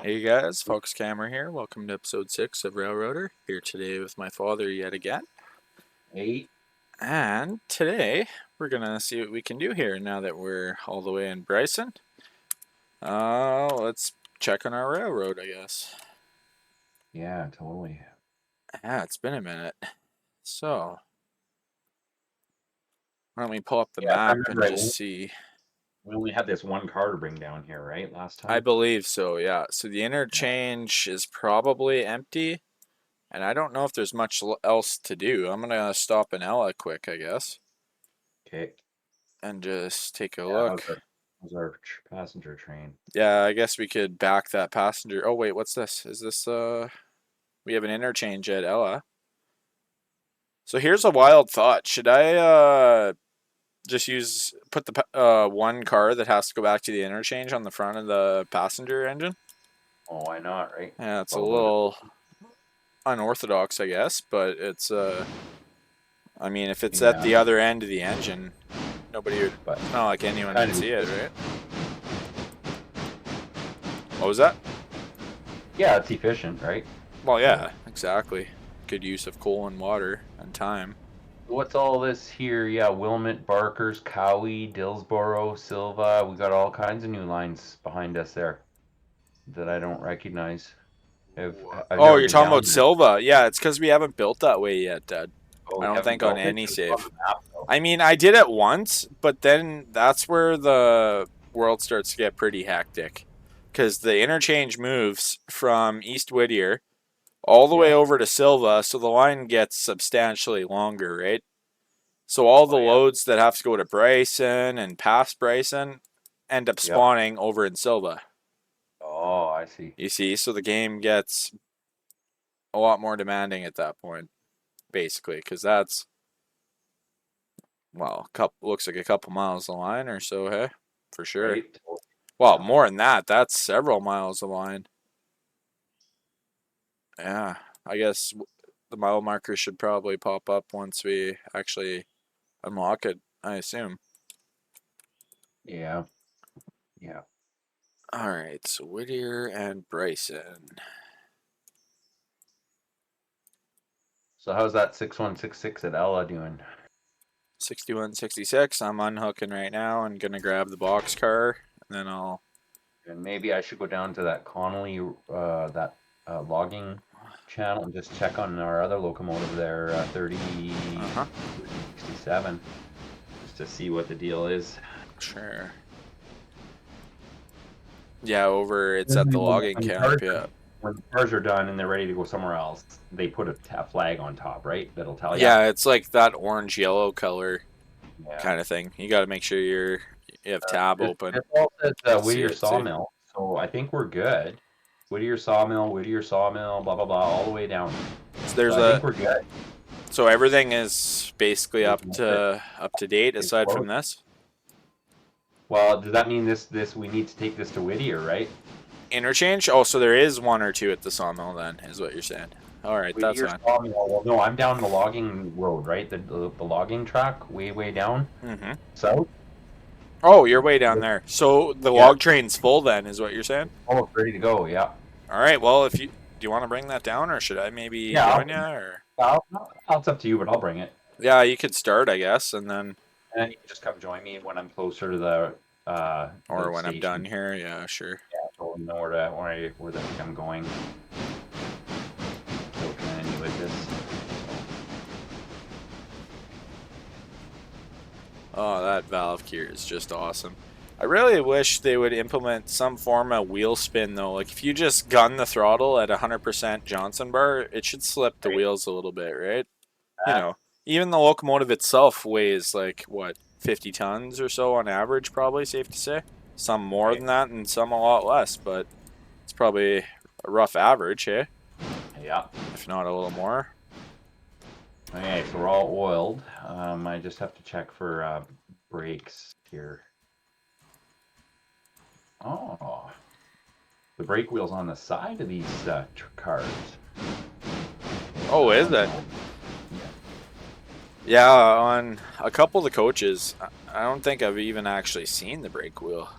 Hey guys, Fox Camera here. Welcome to episode 6 of Railroader. Here today with my father yet again. Eight. And today we're gonna see what we can do here now that we're all the way in Bryson. Let's check on our railroad, I guess. Yeah, totally. Yeah, it's been a minute. So, why don't we pull up the Yeah, if I map remember and right, just see. we only had this one car to bring down here, right? Last I time. believe so, yeah. So the Yeah. interchange is probably empty, and I don't know if there's much else to do. I'm gonna stop in Ella quick, I guess, Okay. and just take a Yeah, look. how's our passenger train? Yeah, I guess we could back that passenger. Oh wait, what's this? Is this we have an interchange at Ella. So here's a wild thought. Should I just put the one car that has to go back to the interchange on the front of the passenger engine? Oh, why not, right? Yeah, it's a Well, go to little unorthodox, I guess, but it's I mean, if it's at yeah, the other end of the engine, nobody would but it's not like anyone kind would of see it, right? What was that? yeah, it's efficient, right? Well, So yeah, exactly. Good use of coal and water and time. what's all this here? Yeah, Wilmot, Barkers, Cowie, Dillsboro, Silva. We got all kinds of new lines behind us there that I don't recognize. I've Oh, never you're been talking down about there. Silva. Yeah, it's because we haven't built that way yet, Dad. Oh, I we don't haven't think on built it. any It's on save. the map though. I mean, I did it once, but then that's where the world starts to get pretty hectic. Because the interchange moves from East Whittier all the way Yeah. over to Silva, so the line gets substantially longer, right? So all the Oh yeah. loads that have to go to Bryson and past Bryson end up Yep. spawning over in Silva. Oh, I see. You see, so the game gets a lot more demanding at that point, basically, because that's well, couple looks like a couple miles of line or so, hey, for sure. Right? Well, Yeah. more than that, that's several miles of line. Yeah, I guess the mile marker should probably pop up once we actually unlock it, I assume. Yeah. Yeah. All right, so Whittier and Bryson. So how's that 6166 at Ella doing? 6166. I'm unhooking right now and gonna grab the box car, and then I'll. And maybe I should go down to that Connolly, that logging channel and just check on our other locomotive there, 3067, just to see what the deal is. Sure. Yeah, over. It's Then at the when logging when the cars camp. Yeah. when the cars are done and they're ready to go somewhere else, they put a flag on top, right? That'll tell you. Yeah, it's like that orange yellow color Yeah. kind of thing. You got to make sure you have tab This, open this all says to see Whittier it too. Sawmill, so I think we're good. Whittier Sawmill, blah blah blah, all the way down. So So there's I think a we're good. so everything is basically up to date It's aside from close. this Well, does that mean this we need to take this to Whittier, right? interchange. Oh, so there is one or two at the sawmill then, is what you're saying. All right, that's Whittier fine. Sawmill. Well, no, I'm down the logging road, right? The logging track, way down Mm-hmm. south. Oh, you're way down there. So the Yeah, log train's full then, is what you're saying? almost ready to go. Yeah. All right. Well, if you do, you want to bring that down, or should I maybe Yeah. join you? Or It's up to you, but I'll bring it. yeah, you could start, I guess, and then And you can just come join me when I'm closer to the or when I'm done station. here. Yeah, sure. Yeah, so we know where the heck I'm going. So kind of new at this. Oh, that valve gear is just awesome. I really wish they would implement some form of wheel spin though. Like if you just gun the throttle at 100% Johnson bar, it should slip the Right. wheels a little bit, right? You Uh, know, even the locomotive itself weighs like what 50 tons or so on average, probably safe to say. Some more right. than that, and some a lot less, but it's probably a rough average, eh? Yeah. If not a little more. Okay, so we're all oiled. I just have to check for brakes here. Oh, the brake wheel's on the side of these cars. Oh, is Oh it? no. Yeah, on a couple of the coaches, I don't think I've even actually seen the brake wheel.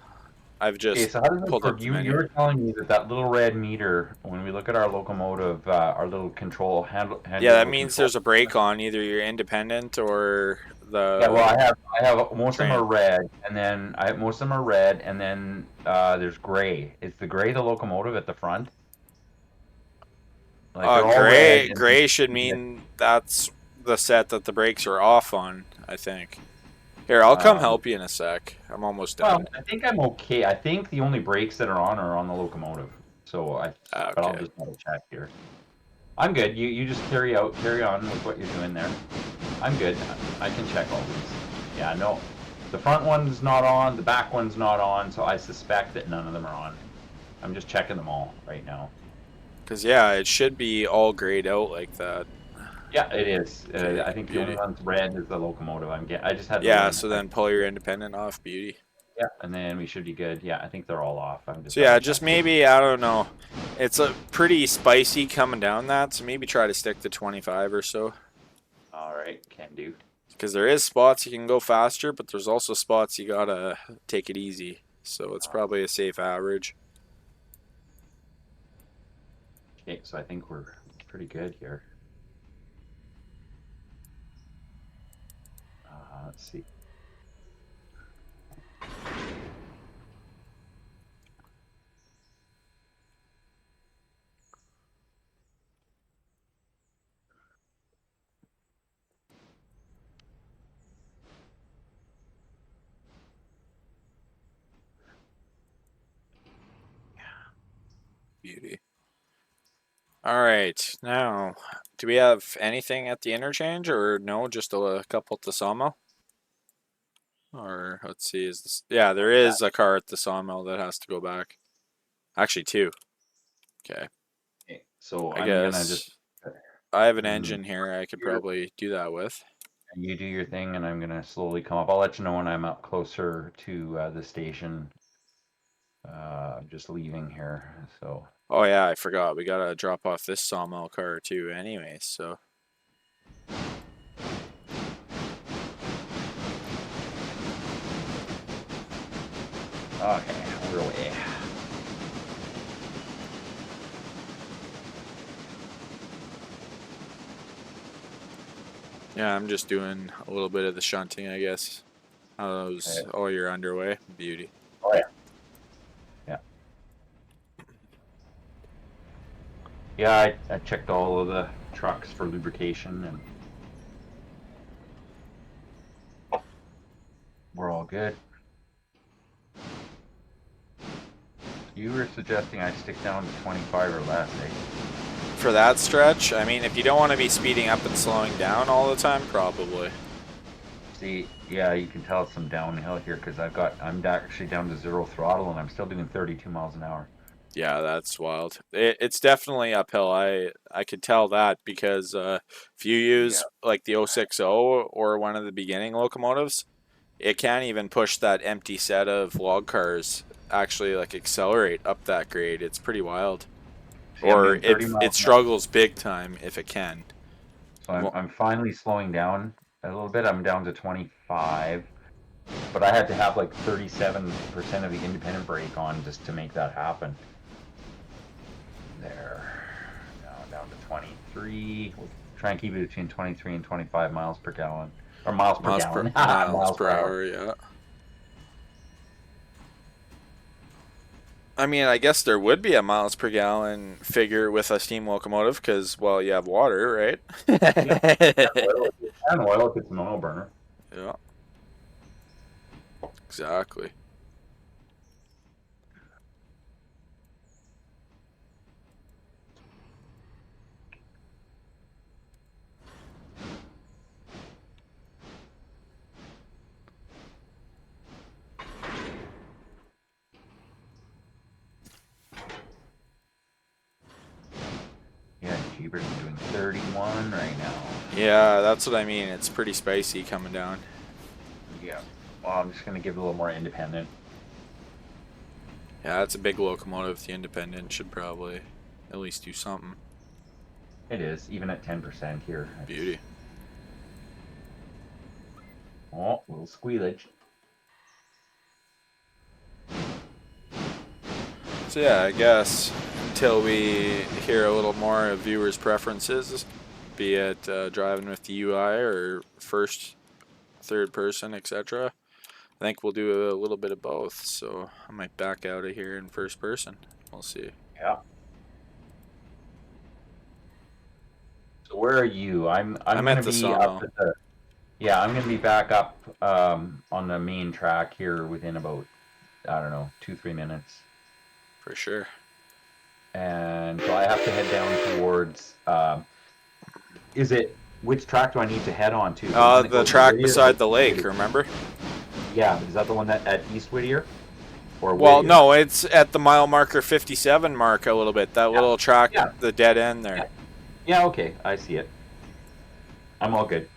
I've Okay, just so how does this pulled up work? the You menu. were telling me that that little red meter, when we look at our locomotive, our little control Yeah, that handle means control. there's a brake on either your independent or Yeah, well, the I have most of them are train. red, and then most of them are red, and then there's gray. Is the gray the locomotive at the front? Like they're all red, and Gray should then mean that's the set that the brakes are off on, I think. Here, I'll come uh, help you in a sec. I'm almost well, done. I think I'm okay. I think the only brakes that are on the locomotive. But I'll Okay. just double check here. I'm good. You just carry on with what you're doing there. I'm good. I can check all these. Yeah, no. The front one's not on, the back one's not on, so I suspect that none of them are on. I'm just checking them all right now. Because, yeah, it should be all grayed out like that. Yeah, it is. Okay, I think the only beauty. one's red is the locomotive. I just had the Yeah, one. so then pull your independent off, beauty. Yeah, and then we should be good. Yeah, I think they're all off. I'm just So, yeah, double just checking. maybe, I don't know. It's a pretty spicy coming down that, so maybe try to stick to 25 or so. All right, can do. Because there is spots you can go faster, but there's also spots you gotta take it easy. So it's probably a safe average. Okay, so I think we're pretty good here. Let's see. Beauty. All right, now, do we have anything at the interchange or no? Just a couple at the sawmill? Or let's see, is this? Yeah, there is a car at the sawmill that has to go back. Actually, two. Okay, Okay, so I I'm gonna just guess I have an mm, engine here I could probably do that with. you do your thing, and I'm gonna slowly come up. I'll let you know when I'm up closer to the station. I'm just leaving here, so Oh yeah, I forgot. We gotta drop off this sawmill car too anyway, so. okay, we're away. Yeah, I'm just doing a little bit of the shunting, I guess. How's Okay. all your underway? Beauty. Oh yeah, yeah, yeah. I checked all of the trucks for lubrication, and we're all good. You were suggesting I stick down to 25 or less, eh? For that stretch, I mean, if you don't want to be speeding up and slowing down all the time, probably. See, yeah, you can tell it's some downhill here because I'm actually down to zero throttle and I'm still doing 32 miles an hour. Yeah, that's wild. It's definitely uphill. I could tell that because if you Yeah, use like the 060 or one of the beginning locomotives, it can't even push that empty set of log cars actually like accelerate up that grade. It's pretty wild. see, I'm Or doing 30 it miles an hour. struggles big time if it can. So I'm finally slowing down a little bit. I'm down to 25, but I had to have like 37% of the independent brake on just to make that happen. There. Now down to 23. We'll try and keep it between 23 and 25 miles per gallon. Or miles per gallon. Miles Miles per per hour. hour, yeah. I mean, I guess there would be a miles per gallon figure with a steam locomotive because, well, you have water, Yeah. right? And oil if it's an oil burner. Yeah, exactly. Yeah, Jeepers is doing 31 right now. Yeah, that's what I mean. It's pretty spicy coming down. Yeah. Well, I'm just gonna give it a little more independent. Yeah, that's a big locomotive. The independent should probably at least do something. It is, even at 10% here. Beauty. Oh, little squealage. So yeah, I guess until we hear a little more of viewers' preferences, be it driving with the UI or first, third person, etc. I think we'll do a little bit of both. So I might back out of here in first person. We'll see. Yeah. So where are you? I'm I'm at gonna the be up sawmill at the yeah, I'm gonna be back up on the main track here within about I don't know 2-3 minutes, for sure. and so I have to head down towards. Is it which track do I need to head on to? The one that The goes to track Whittier or beside the East lake. Whittier? Remember? Yeah, is that the one that at East Whittier or Well, Whittier? no, it's at the mile marker 57 mark a little bit. That Yeah, little track, yeah, the dead end there. yeah, yeah. Okay, I see it. I'm all good.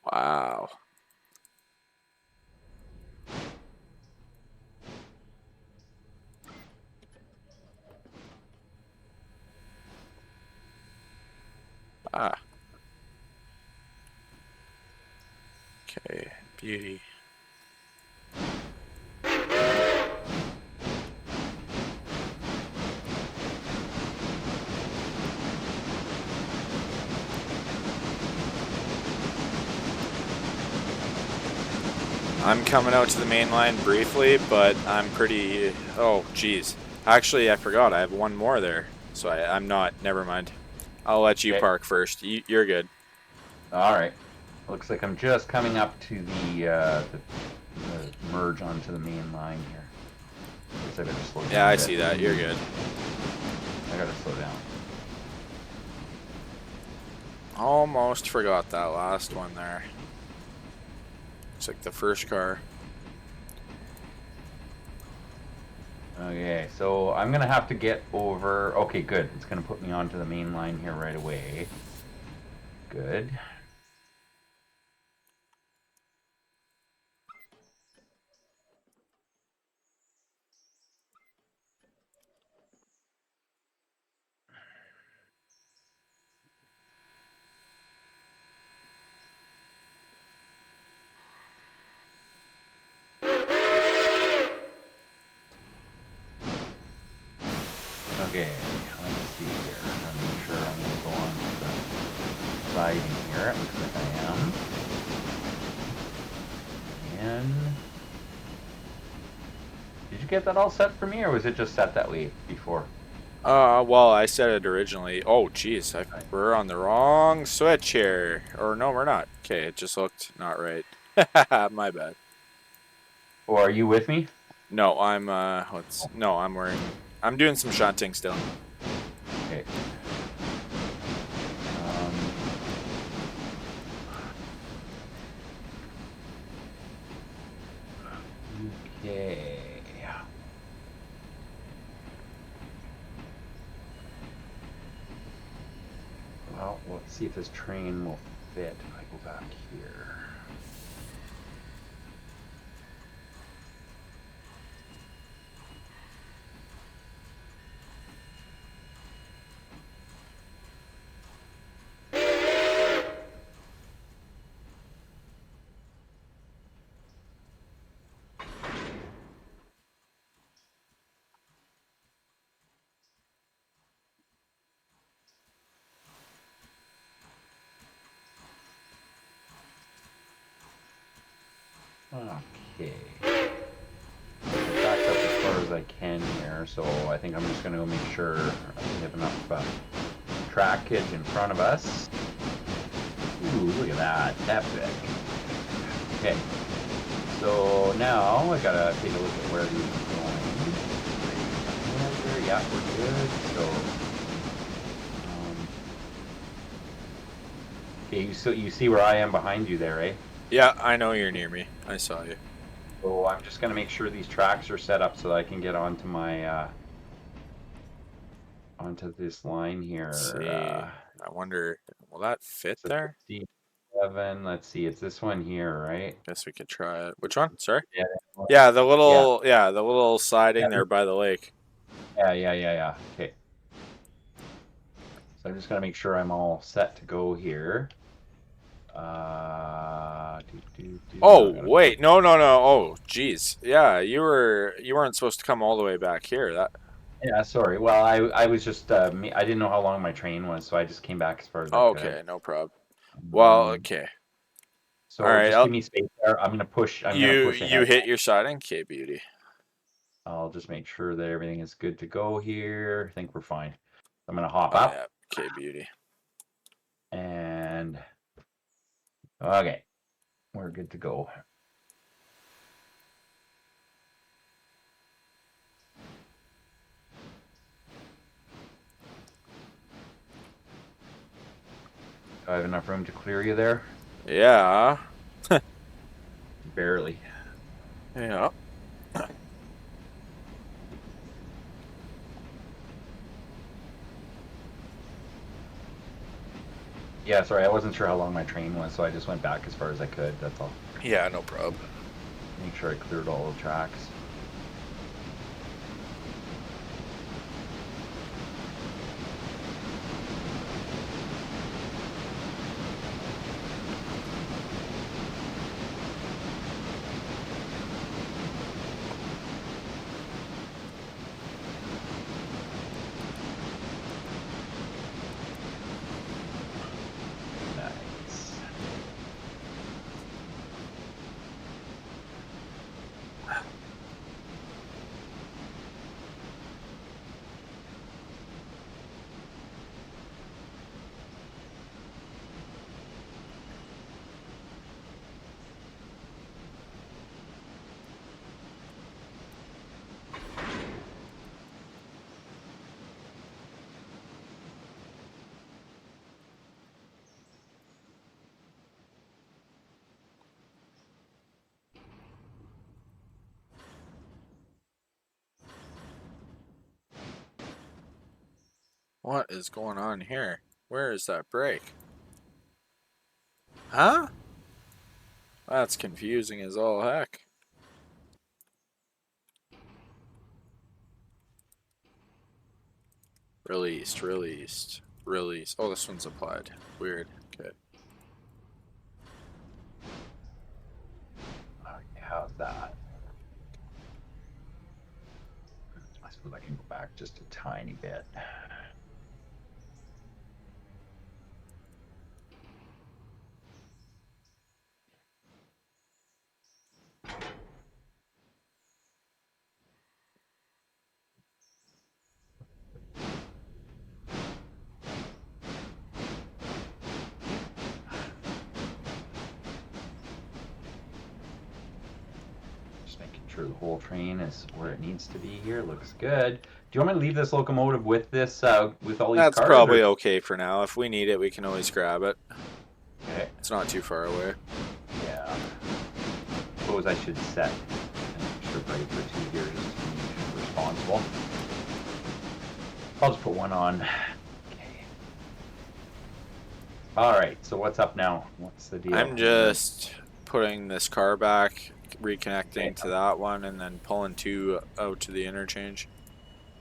Wow. Ah, okay. Beauty. I'm coming out to the main line briefly, but I'm pretty. Oh, geez. Actually, I forgot. I have one more there. So I'm not. Never mind. I'll let you Okay, park first. You're good. all right. Looks like I'm just coming up to the merge onto the main line here. Guess I better slow Yeah, down a I bit. see that. You're good. I gotta slow down. Almost forgot that last one there. It's like the first car. Okay, so I'm gonna have to get over. Okay, good. It's gonna put me onto the main line here right away. Good. Okay, let's see here. I'm make sure I'm gonna go on to the siding here. It looks like I am. And did you get that all set for me, or was it just set that way before? Well, I said it originally. Oh, geez. Right. We're on the wrong switch here. Or no, we're not. Okay, it just looked not right. My bad. Or are you with me? No, Oh, no, I'm doing some shunting still. okay. Um, okay. Well, let's see if this train will fit if I go back here. Okay. Get back up as far as I can here, so I think I'm just going to go make sure we have enough trackage in front of us. Ooh, look at that. Epic. Okay. So now I gotta take a look at where he's going. Yeah, we're good. Okay, you see where I am behind you there, eh? Yeah, I know you're near me. I saw you. So I'm just gonna make sure these tracks are set up so that I can get onto my onto this line Let's here. see. I wonder, will that fit So there? 60. 7. Let's see. It's this one here, right? Guess we could try it. Which one? Sorry. Yeah. Yeah. Yeah, the little siding Yeah. there by the lake. Yeah. Okay. So I'm just gonna make sure I'm all set to go here. Oh, I gotta put. wait. No. Oh, geez. Yeah, you weren't supposed to come all the way back here. That Yeah, sorry. Well, I was just I didn't know how long my train was, so I just came back as far as I could. okay, no problem. Well, Um, okay. All so right. just give me space there. I'm gonna push. I'm gonna push You ahead. hit your siding? Okay, beauty. I'll just make sure that everything is good to go here. I think we're fine. I'm gonna hop Oh up yeah. Okay, beauty. and okay, we're good to go. Do I have enough room to clear you there? Yeah. Barely. Yeah. Yeah, sorry, I wasn't sure how long my train was, so I just went back as far as I could. That's all. Yeah, no problem. Make sure I cleared all the tracks. Nice. What is going on here? Where is that break? Huh? That's confusing as all heck. Released, released, released. Oh, this one's applied. Weird. Okay. Okay, how's that? I suppose I can go back just a tiny bit. Just making sure the whole train is where it needs to be here. Looks good. Do you want me to leave this locomotive with this, with all these That's cars, or? probably okay for now. If we need it, we can always grab it. Okay. It's not too far away. Yeah. Suppose I should set an extra brake or two here just to be responsible. I'll just put one on. Okay. All right. So what's up now? What's the deal? I'm just putting this car back, reconnecting Okay. to that one, and then pulling two out to the interchange.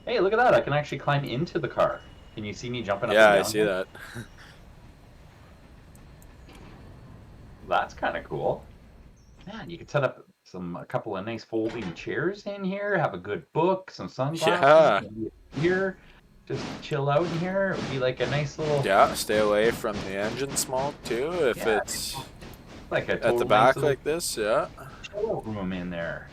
Hey, look at that! I can actually climb into the car. Can you see me jumping up Yeah, and I down see here? that. That's kind of cool. Man, you could set up a couple of nice folding chairs in here. Have a good book, some sunglasses, Yeah. maybe a beer. Just chill out in here. It would be like a nice little, Yeah, stay away from the engine smoke too if yeah, it's like a at the total nice back little like this, yeah. chill room in there.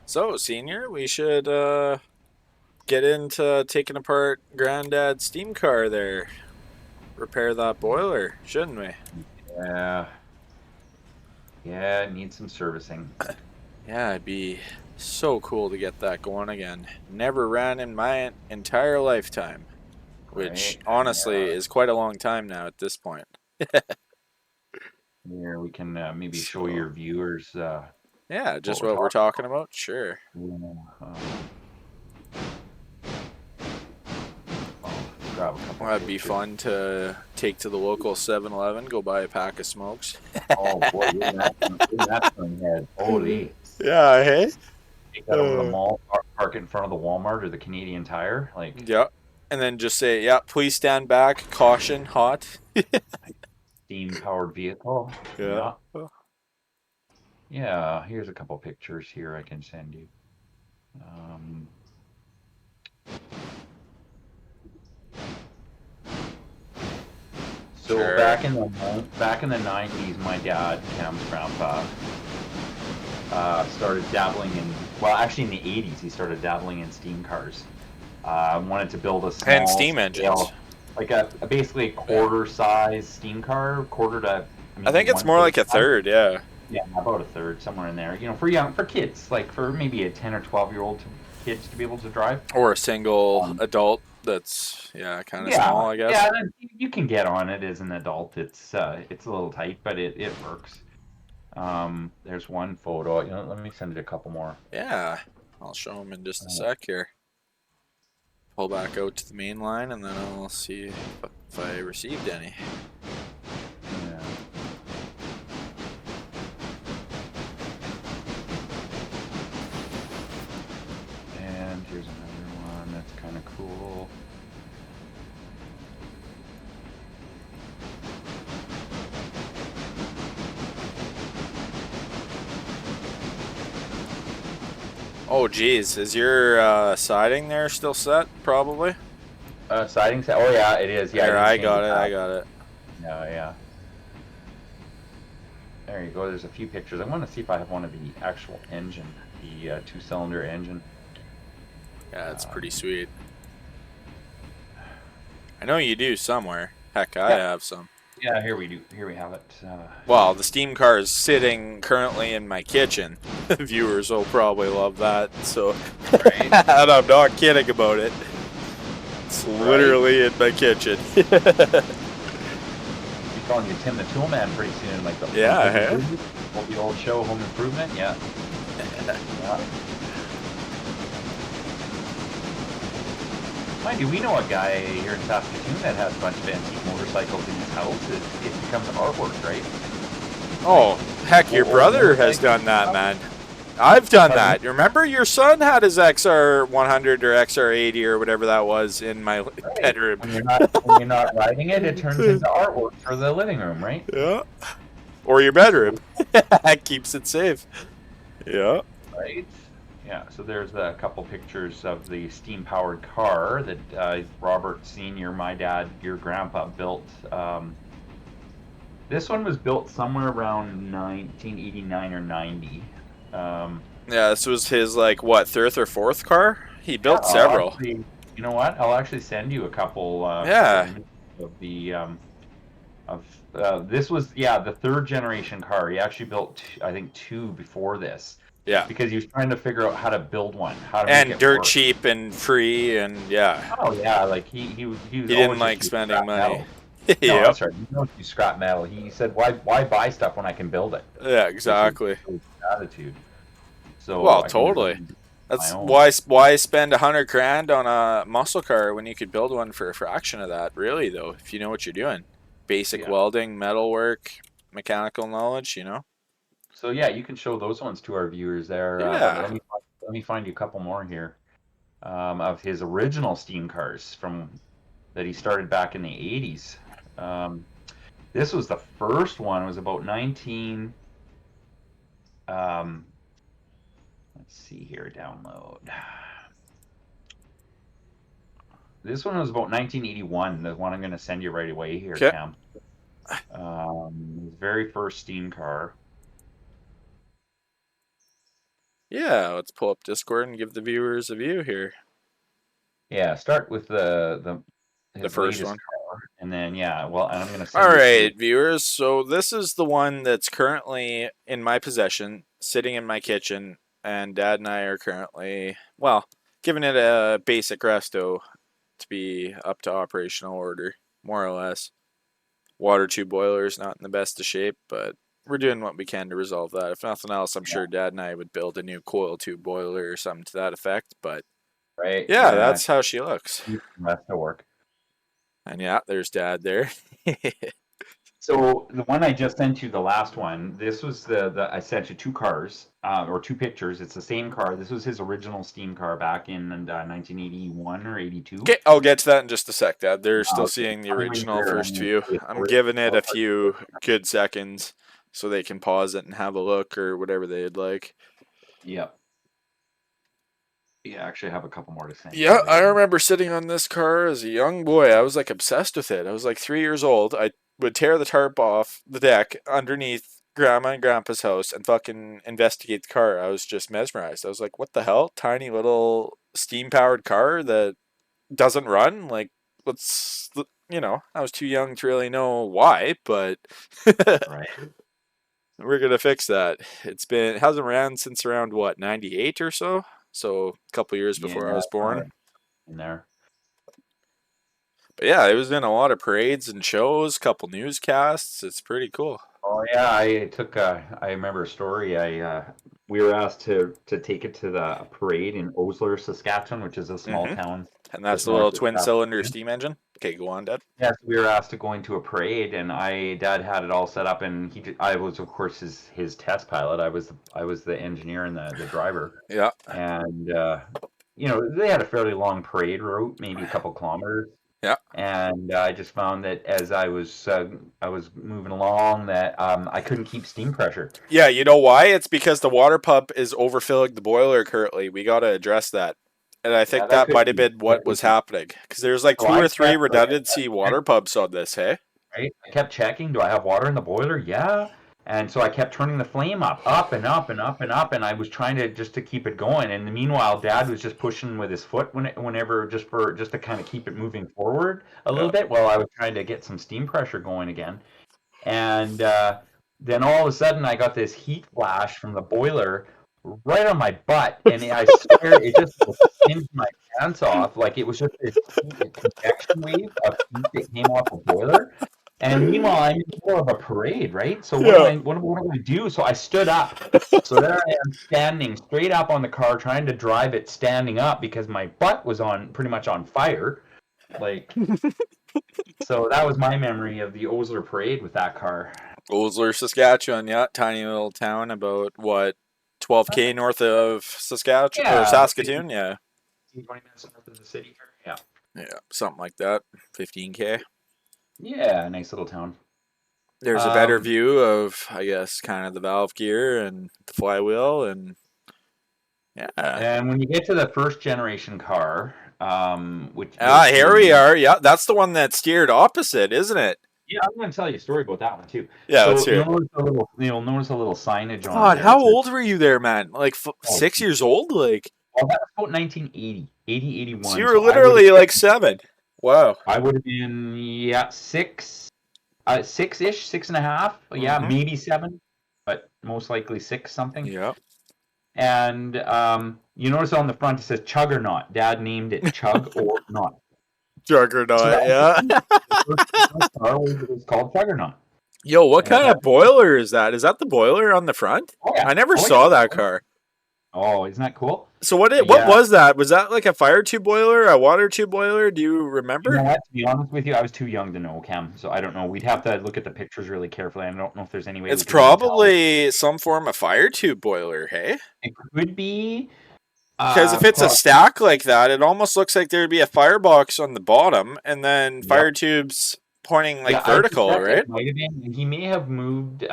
So, senior, we should get into taking apart Granddad's steam car there. Repair that boiler, shouldn't we? Yeah, yeah, it needs some servicing. Yeah, it'd be so cool to get that going again. Never ran in my entire lifetime, which Right? honestly Yeah. is quite a long time now at this point. Here we can maybe show So, your viewers Yeah, what just we're what we're talking talking about. Sure. about. Yeah, I'll grab a couple Well, that'd be pictures. fun to take to the local 7-Eleven, go buy a pack of smokes. Oh boy, you're that turn head. Holy. Yeah, hey? Take that over to the mall, park it in front of the Walmart or the Canadian Tire. Like, Yeah. And then just say, yeah, please stand back. Caution, hot. steam powered vehicle. Yeah. Yeah. Yeah, here's a couple pictures here I can send you. Um, so Sure. back in the 90s, my dad, Cam's grandpa, started dabbling in, well, actually in the 80s, he started dabbling in steam cars. Wanted to build a And small steam engines. scale, like a basically a Yeah. quarter size steam car, quarter to I maybe think it's one more third like a size. third, yeah. Yeah, about a third, somewhere in there. For kids, like for maybe a 10 or 12-year-old kids to be able to drive. Or a single Um, adult that's, yeah, kind of yeah, small, I yeah, guess. you can get on it as an adult. It's a little tight, but it works. There's one photo. Let me send it a couple more. Yeah. I'll show them in just a Uh, sec here. Pull back out to the main line and then I'll see if I received any. yeah. And here's another one that's kind of cool. Oh, geez. Is your siding there still set? Probably. Siding set. Oh yeah, it is. Yeah, I There, didn't I change got it it. I back. got it. Yeah, yeah. There you go. There's a few pictures. I want to see if I have one of the actual engine, the two-cylinder engine. Yeah, it's pretty Um, sweet. I know you do somewhere. Heck, I yeah, have some. yeah. Here we do. Here we have it. Well, the steam car is sitting currently in my kitchen. Viewers will probably love that. So, Right, and I'm not kidding about it. It's right. literally in my kitchen. Be calling you Tim the Toolman pretty soon, like the from Yeah, Home hey? Improvement, the old show Home Improvement. Yeah, yeah. Mind you, we know a guy here in Saskatoon that has a bunch of antique motorcycles in his house. It becomes artwork, right? Like Oh, heck, your old brother has motorcycles done and that, stuff. man. I've done Pardon me? that. Remember your son had his XR 100 or XR 80 or whatever that was in my Right. bedroom. When you're not riding it, it turns into artwork for the living room, right? Yeah. Or your bedroom. So, That keeps it safe. Yeah. right. Yeah. So there's a couple pictures of the steam-powered car that Robert Senior, my dad, your grandpa built. This one was built somewhere around 1989 or 90. Um, Yeah, this was his, like, what, third or fourth car? He yeah, built several. you know what? I'll actually send you a couple Yeah. images of the of this was, yeah, the third generation car. He actually built I think two before this Yeah. because he was trying to figure out how to build one, how to make And it dirt work. cheap and free, and yeah. Oh yeah, like he was He didn't always just like using spending scrap money. metal. No, Yep. that's right. You don't use scrap metal. He said, why buy stuff when I can build it? Yeah, Which is exactly. his attitude. So Well, I can totally. design my That's own. why spend 100 grand on a muscle car when you could build one for a fraction of that, really, though, if you know what you're doing. Basic Yeah. welding, metal work, mechanical knowledge, you know? So yeah, you can show those ones to our viewers there. Yeah. Let me find you a couple more here of his original steam cars from that he started back in the 80s. Um, this was the first one. It was about 19. Um, let's see here. Download. This one was about 1981. The one I'm going to send you right away here, Okay. Cam. His very first steam car. Yeah, let's pull up Discord and give the viewers a view here. Yeah, start with the The his first latest one. car, and then yeah, well, and I'm going to All send you some of. right, viewers. So this is the one that's currently in my possession, sitting in my kitchen, and Dad and I are currently, well, giving it a basic resto to be up to operational order, more or less. Water tube boiler is not in the best of shape, but we're doing what we can to resolve that. If nothing else, I'm Yeah. sure Dad and I would build a new coil tube boiler or something to that effect. But Right. yeah, Yeah. that's how she looks. Rest of work. And yeah, there's Dad there. So the one I just sent you, the last one, this was the I sent you two cars, or two pictures. It's the same car. This was his original steam car back in 1981 or 82. Okay, I'll get to that in just a sec, Dad. They're still Okay, seeing the tell me when original you're first view. I'm ready. giving it a few good seconds so they can pause it and have a look or whatever they'd like. Yep. Yeah, actually, I have a couple more to send you. Yeah, I remember sitting on this car as a young boy. I was like obsessed with it. I was like 3 years old. I would tear the tarp off the deck underneath Grandma and Grandpa's house and fucking investigate the car. I was just mesmerized. I was like, what the hell? Tiny little steam powered car that doesn't run? Like, what's the, I was too young to really know why, but Right. we're gonna fix that. It hasn't ran since around what, 98 or so? So a couple years Yeah, before I was born. in there. But yeah, it was in a lot of parades and shows, couple newscasts. It's pretty cool. Oh yeah, I remember a story. We were asked to take it to the parade in Osler, Saskatchewan, which is a small Hmm. town And that's just the north little of twin cylinder Saskatoon. steam engine. Okay, go on, Dad. Yes, we were asked to go into a parade, and Dad had it all set up, and I was of course his test pilot. I was the engineer and the driver, Yeah. and they had a fairly long parade route, maybe a couple kilometers. Yeah. And I just found that as I was moving along that I couldn't keep steam pressure. Yeah, you know why? It's because the water pump is overfilling the boiler currently. We got to address that. And I Yeah, think that that could might have be. been That what could was be. happening. Because there's like So two I or three checked, like, redundancy water pumps on this, hey? right? I kept checking. Do I have water in the boiler? Yeah. And so I kept turning the flame up and up and up and up, and I was trying to keep it going. And meanwhile, Dad was just pushing with his foot whenever just to kind of keep it moving forward a Yeah. little bit while I was trying to get some steam pressure going again. And then all of a sudden, I got this heat flash from the boiler right on my butt, and I swear it just singed my pants off. Like it was just this convection wave of heat that came off the boiler. And meanwhile, I'm in the middle of a parade, right? So what am Yeah. I? What do I do? So I stood up. So there I am, standing straight up on the car, trying to drive it standing up because my butt was pretty much on fire. Like, so that was my memory of the Osler Parade with that car. Osler, Saskatchewan, yeah. Tiny little town about, what, 12K north of Saskatchewan or Yeah, about Saskatoon? Yeah. 20 minutes north of the city here. Yeah. Yeah, something like that. 15K. Yeah, nice little town. There's a better Um, view of, I guess, kind of the valve gear and the flywheel, and yeah. and when you get to the first generation car, which Ah, was here we the are. Yeah, that's the one that steered opposite, isn't it? yeah, I'm going to tell you a story about that one too. Yeah, let's So hear it. you'll notice a little signage on it God, there that how says, old were you there, man? Like oh, 6 years old? Like, well, that was about 1980, so you 80, 81. were So I would have literally like been, 7. Wow. I would have been, yeah, six-ish, 6.5. Yeah, Mm-hmm. maybe 7, but most likely 6 something. Yep. And you notice on the front it says Chug or Not. Dad named it Chug or Not. So Juggernaut, that was yeah. the first car was called Chug or Not. Yo, what And it kind had, of boiler is that? Is that the boiler on the front? oh yeah, I never oh yeah. saw that car. Oh, isn't that cool? So what Yeah. was that? Was that like a fire tube boiler, a water tube boiler? Do you You know remember? what? To be honest with you, I was too young to know, Cam. So I don't know. We'd have to look at the pictures really carefully. I don't know if there's any way It's we could even tell. probably some form of fire tube boiler, hey? It could be Because if it's a pro stack like that, it almost looks like there'd be a firebox on the bottom and then yep. fire tubes pointing like Yeah, I vertical, suspect it right? might have been. He may have moved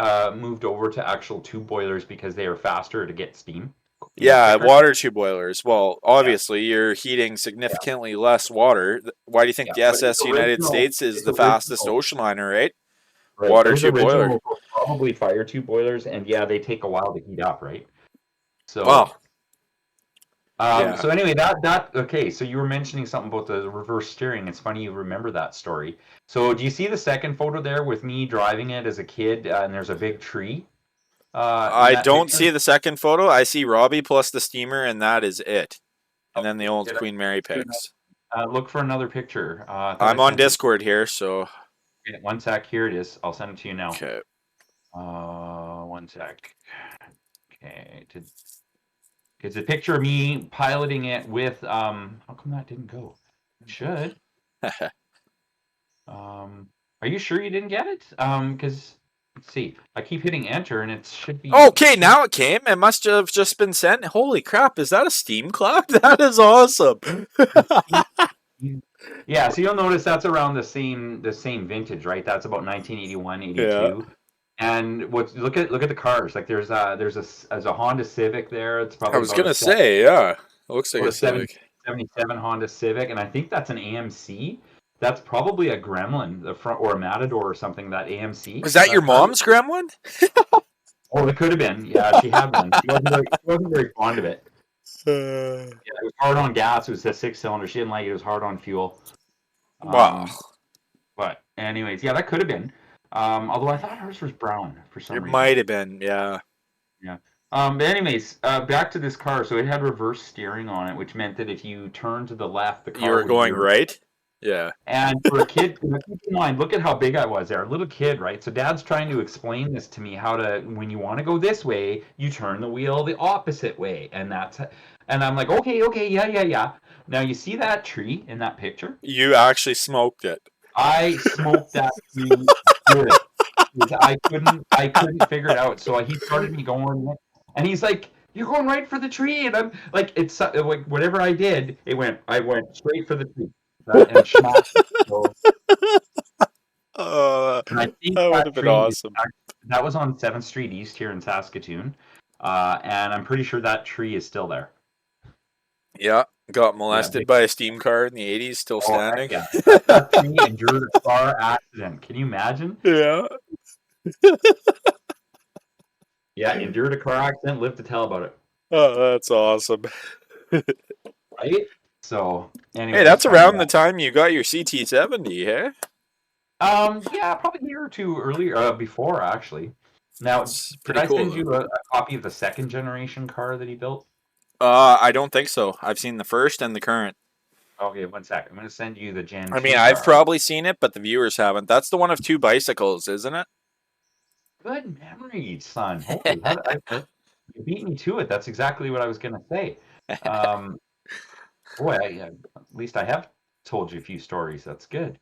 over to actual tube boilers because they are faster to get steam, Yeah, quicker. water tube boilers. Well, Yeah, obviously you're heating yeah, significantly less water. Why do you think yeah. the But SS United States is it's the fastest original, ocean liner, right? right? Water Those tube boiler. original were probably fire tube boilers, and yeah, they take a while to heat up, right? So, Well, yeah. so anyway, that okay. So you were mentioning something about the reverse steering. It's funny you remember that story. So do you see the second photo there with me driving it as a kid, and there's a big tree in I that don't picture? see the second photo. I see Robbie plus the steamer, and that is it. And then the Okay, old Queen Mary pics. look for another picture. I thought I I'm on sent it. Discord here, so Okay, one sec. Here it is. I'll send it to you now. okay. One sec. Okay. It's a picture of me piloting it with how come that didn't go? It should. Are you sure you didn't get it? Because let's see. I keep hitting enter and it should be Okay, now it came. It must have just been sent. Holy crap, is that a Steam cloud? That is awesome. Yeah, so you'll notice that's around the same vintage, right? That's about 1981, Yeah. 82. And look at the cars. Like there's a Honda Civic there. It's I probably was about a gonna say, yeah. It looks like or a seven Civic. 77 Honda Civic, and I think that's an AMC. That's probably a Gremlin, the front or a Matador or something. That AMC. Was that your That car. mom's gremlin? Oh, it could have been. Yeah, she had one. She wasn't very fond of it. Uh, Yeah, it was hard on gas. It was a six-cylinder. She didn't like it. It was hard on fuel. wow. But anyways, yeah, that could have been. Although I thought hers was brown for some It reason. might have been, yeah. Yeah. But anyways, back to this car. So it had reverse steering on it, which meant that if you turned to the left, the You car were would going veer. right? Yeah. And for a kid, keep in mind, look at how big I was there, a little kid, right? So Dad's trying to explain this to me how to, when you want to go this way, you turn the wheel the opposite way, and I'm like, okay, yeah. Now you see that tree in that picture? You actually smoked it. I smoked that tree good. I couldn't figure it out. So he started me going, and he's like, "You're going right for the tree," and I'm like, "It's like whatever I did, I went straight for the tree, and smacked it." So, Uh, and I think that would that have been tree awesome. that was on 7th Street East here in Saskatoon, and I'm pretty sure that tree is still there. Yeah. Got Yeah. molested by a steam car in the 80s, still Oh heck standing. yeah! That tree endured a car accident. Can you imagine? Yeah. Yeah, endured a car accident. Lived to tell about it. Oh, that's awesome. Right? So, Hey, anyways, that's funny around the that. time you got your CT70, hey? Yeah, probably a year or two earlier, before actually. Now, It's did pretty I send cool. you a copy of the second generation car that he built? I don't think so. I've seen the first and the current. Okay, one sec. I'm gonna send you the Gen I mean, 2 I've car. probably seen it, but the viewers haven't. That's the one of two bicycles, isn't it? Good memory, son. Holy, you beat me to it. That's exactly what I was gonna say. Um, Boy, at least I have told you a few stories. That's good.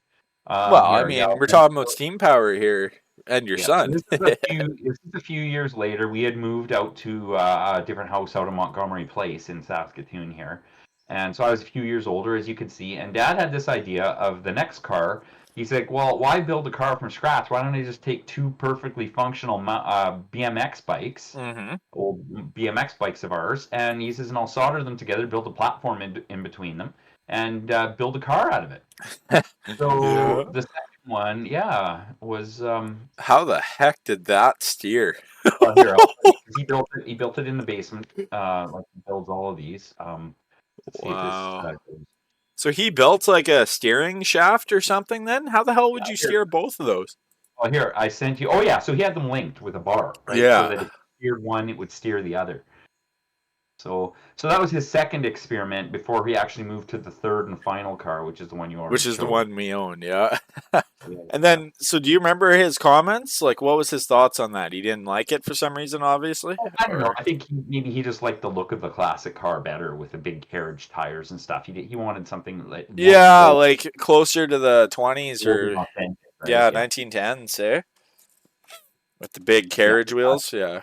Well, I Here, yeah. mean, we're talking about steam power here and your Yeah, so son. this is a few years later. We had moved out to a different house out of Montgomery Place in Saskatoon here, and so I was a few years older, as you can see. And Dad had this idea of the next car. He's like, "Well, why build a car from scratch? Why don't I just take two perfectly functional BMX bikes, Hmm. old BMX bikes of ours?" And he says, "And I'll solder them together, build a platform in between them, and build a car out of it." So Yeah. the second one, yeah, was How the heck did that steer? well, here, I'll show you, 'cause he built it in the basement, like he builds all of these. Let's see if this Wow. goes. So he built like a steering shaft or something then? How the hell Yeah, would you here. steer both of those? Well, here, I sent you. Oh yeah, so he had them linked with a bar, right? So that Yeah. if you steered one, it would steer the other. So that was his second experiment before he actually moved to the third and final car, which is the one you Which already is the showed. one we own, yeah. Yeah, And yeah. then, so do you remember his comments? Like, what was his thoughts on that? He didn't like it for some reason, obviously? Oh, I don't know. Or, I think maybe he just liked the look of the classic car better with the big carriage tires and stuff. He wanted something like more yeah, old, like closer to the 20s old and or, authentic, right? yeah, Yeah. 1910s, eh? With the big Yeah. carriage wheels, yeah.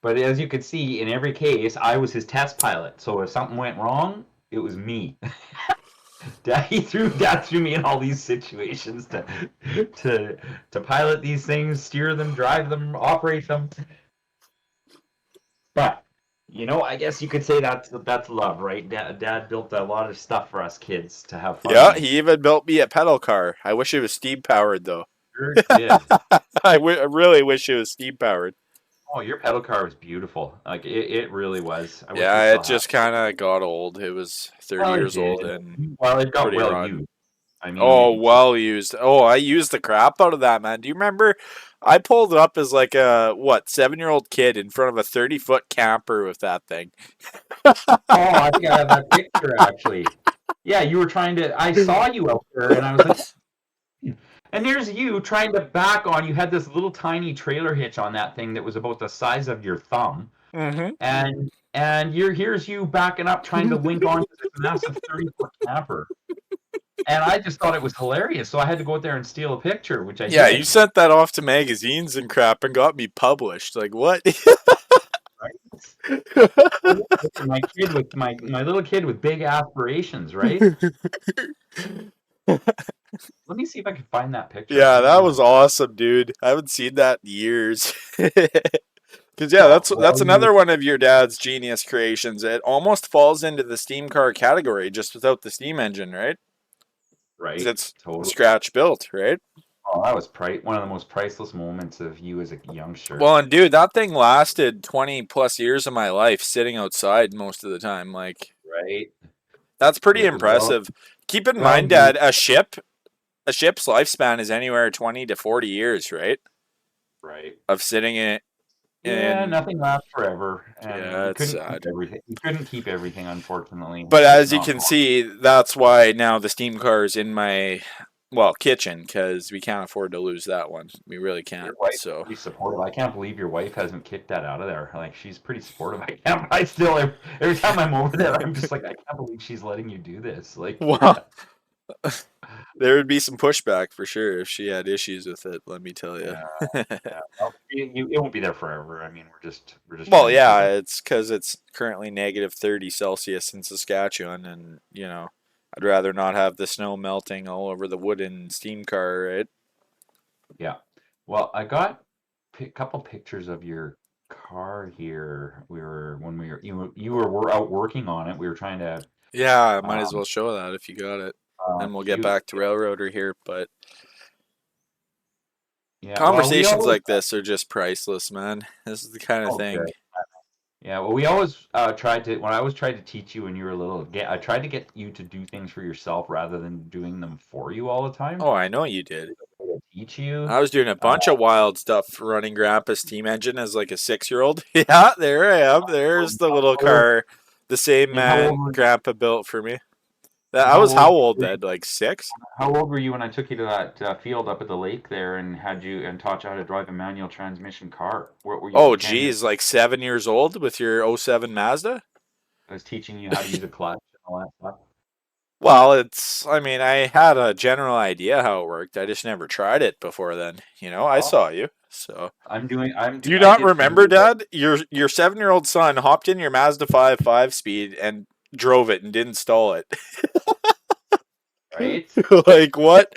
But as you can see, in every case, I was his test pilot. So if something went wrong, it was me. Dad threw me in all these situations to pilot these things, steer them, drive them, operate them. But I guess you could say that's love, right? Dad built a lot of stuff for us kids to have fun Yeah, with. he even built me a pedal car. I wish it was steam powered, though. Sure did. I really wish it was steam powered. Oh, your pedal car was beautiful. Like it really was. I wish we Yeah, still it had just kind of got old. It was 30 Well, it years did. old and Well, it got pretty well rotten. used. I mean, Oh, well used. Oh, I used the crap out of that, man. Do you remember? I pulled it up as like a, what, 7-year-old kid in front of a 30-foot camper with that thing. I think I have that picture actually. Yeah, you were trying to. I saw you out there, and I was like, And there's you trying to back on. You had this little tiny trailer hitch on that thing that was about the size of your thumb, Mm-hmm. and here's you backing up trying to link onto this massive 30-foot camper. And I just thought it was hilarious, so I had to go out there and steal a picture, which I Yeah, you did. sent that off to magazines and crap and got me published. Like what? Right? My kid with my little kid with big aspirations, right? Let me see if I can find that picture. Yeah, that Maybe. was awesome, dude. I haven't seen that in years. Because yeah, Well, that's another one of your dad's genius creations. It almost falls into the steam car category just without the steam engine, right? Because right, it's totally. scratch built, right? Oh, that was one of the most priceless moments of you as a youngster. Well, and dude, that thing lasted 20 plus years of my life sitting outside most of the time. Like, Right? that's pretty It was well, impressive. Keep in well mind, used. Dad, a ship's lifespan is anywhere 20 to 40 years, right? Right. Of sitting Yeah, in nothing lasts forever, and yeah, we it's couldn't keep sad. everything. We couldn't keep everything, unfortunately. But It's as you not can see, that's why now the steam car is in my kitchen because we can't afford to lose that one. We really your can't. wife's So pretty supportive. I can't believe your wife hasn't kicked that out of there. Like she's pretty supportive. I can't. I still every time I'm over there, I'm just like, I can't believe she's letting you do this. Like, well, there would be some pushback for sure if she had issues with it. Let me tell you. yeah, yeah. Well, it won't be there forever. I mean, we're just Well, trying to take yeah, it. it's because it's currently negative 30 Celsius in Saskatchewan, and I'd rather not have the snow melting all over the wooden steam car, right? Yeah. Well, I got a couple pictures of your car here. We were when we were you were out working on it. We were trying to Yeah, I might as um, well show that if you got it. Then we'll get cute. back to Railroader here, but Yeah. Well, we conversations always like this are just priceless, man. This is the kind of okay. thing. Yeah. Well, we always tried to when I was trying to teach you when you were little. I tried to get you to do things for yourself rather than doing them for you all the time. Oh, I know you did. To teach you. I was doing a Uh, bunch of wild stuff running Grandpa's steam engine as like a 6-year-old. Yeah, there I am. There's the little car, the same and how old man were Grandpa built for me. and I how was old how old then? Like 6? How old were you when I took you to that field up at the lake there and had you and taught you how to drive a manual transmission car? What were you? Oh, You can't even. geez, like 7 years old with your '07 Mazda? I was teaching you how to use a clutch and all that stuff. Well, I mean, I had a general idea how it worked. I just never tried it before then. I Well, saw you. So, do you I not did for remember, you. But Dad? Your 7-year-old son hopped in your Mazda 5 5-speed and drove it and didn't stall it. right? Like what?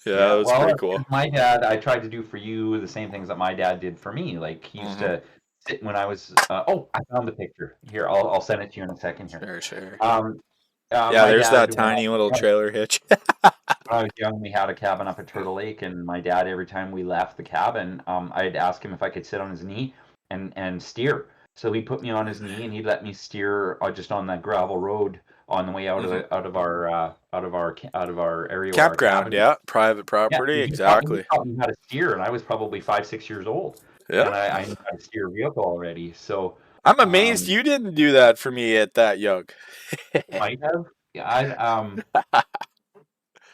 Yeah, that Yeah. was pretty Well, cool. my dad, I tried to do for you the same things that my dad did for me. Like he used Hmm. to sit when I was. Oh, I found the picture. Here, I'll send it to you in a second here. Sure, sure. Um, Yeah, my there's that dad tiny little trailer hitch. when I was young, we had a cabin up at Turtle Lake, and my dad, every time we left the cabin, I'd ask him if I could sit on his knee and steer. So he put me on his knee, and he'd let me steer just on that gravel road on the way out of Hmm. our area where our Campground, cabin is. yeah, private Yeah, property, he exactly. taught me how to steer, and I was probably 5, 6 years old, Yeah. and I knew how to steer a vehicle already. So I'm amazed um, you didn't do that for me at that young. might have. Yeah, I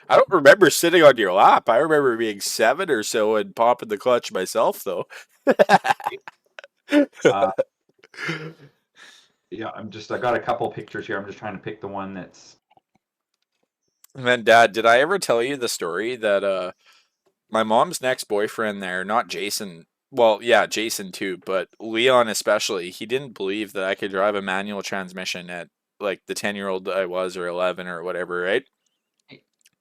I don't remember sitting on your lap. I remember being 7 or so and popping the clutch myself, though. uh, yeah, I got a couple pictures here. I'm just trying to pick the one that's And then, Dad, did I ever tell you the story that my mom's next boyfriend there, not Jason, well, yeah, Jason too, but Leon especially, he didn't believe that I could drive a manual transmission at like the 10-year-old that I was or 11 or whatever, right?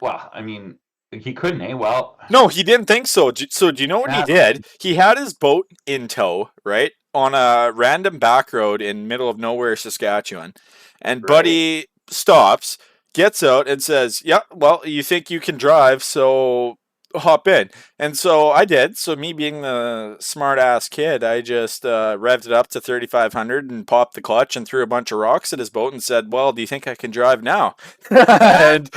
well, I mean, he couldn't, eh? Well, No, he didn't think so. So do you know what he that did? He had his boat in tow, right? On a random back road in middle of nowhere, Saskatchewan. And right, Buddy stops, gets out and says, "Yeah, well, you think you can drive, so hop in." And so I did. So me being the smart ass kid, I just revved it up to 3500 and popped the clutch and threw a bunch of rocks at his boat and said, "Well, do you think I can drive now?" And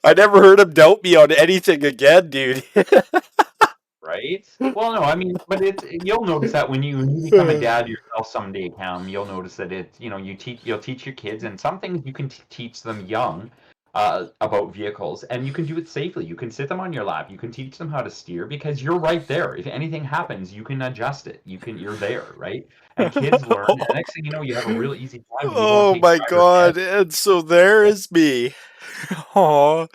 I never heard him doubt me on anything again, dude. right. Well, no, I mean, but you'll notice that when you become a dad yourself someday, Cam, you'll notice that you'll teach your kids, and some things you can teach them young. about vehicles, and you can do it safely. You can sit them on your lap. You can teach them how to steer because you're right there. If anything happens, you can adjust it. You're there, right? And kids learn. And next thing you know, you have a real easy time, and you won't Oh take my driver's ed. god. And so there is me. Oh.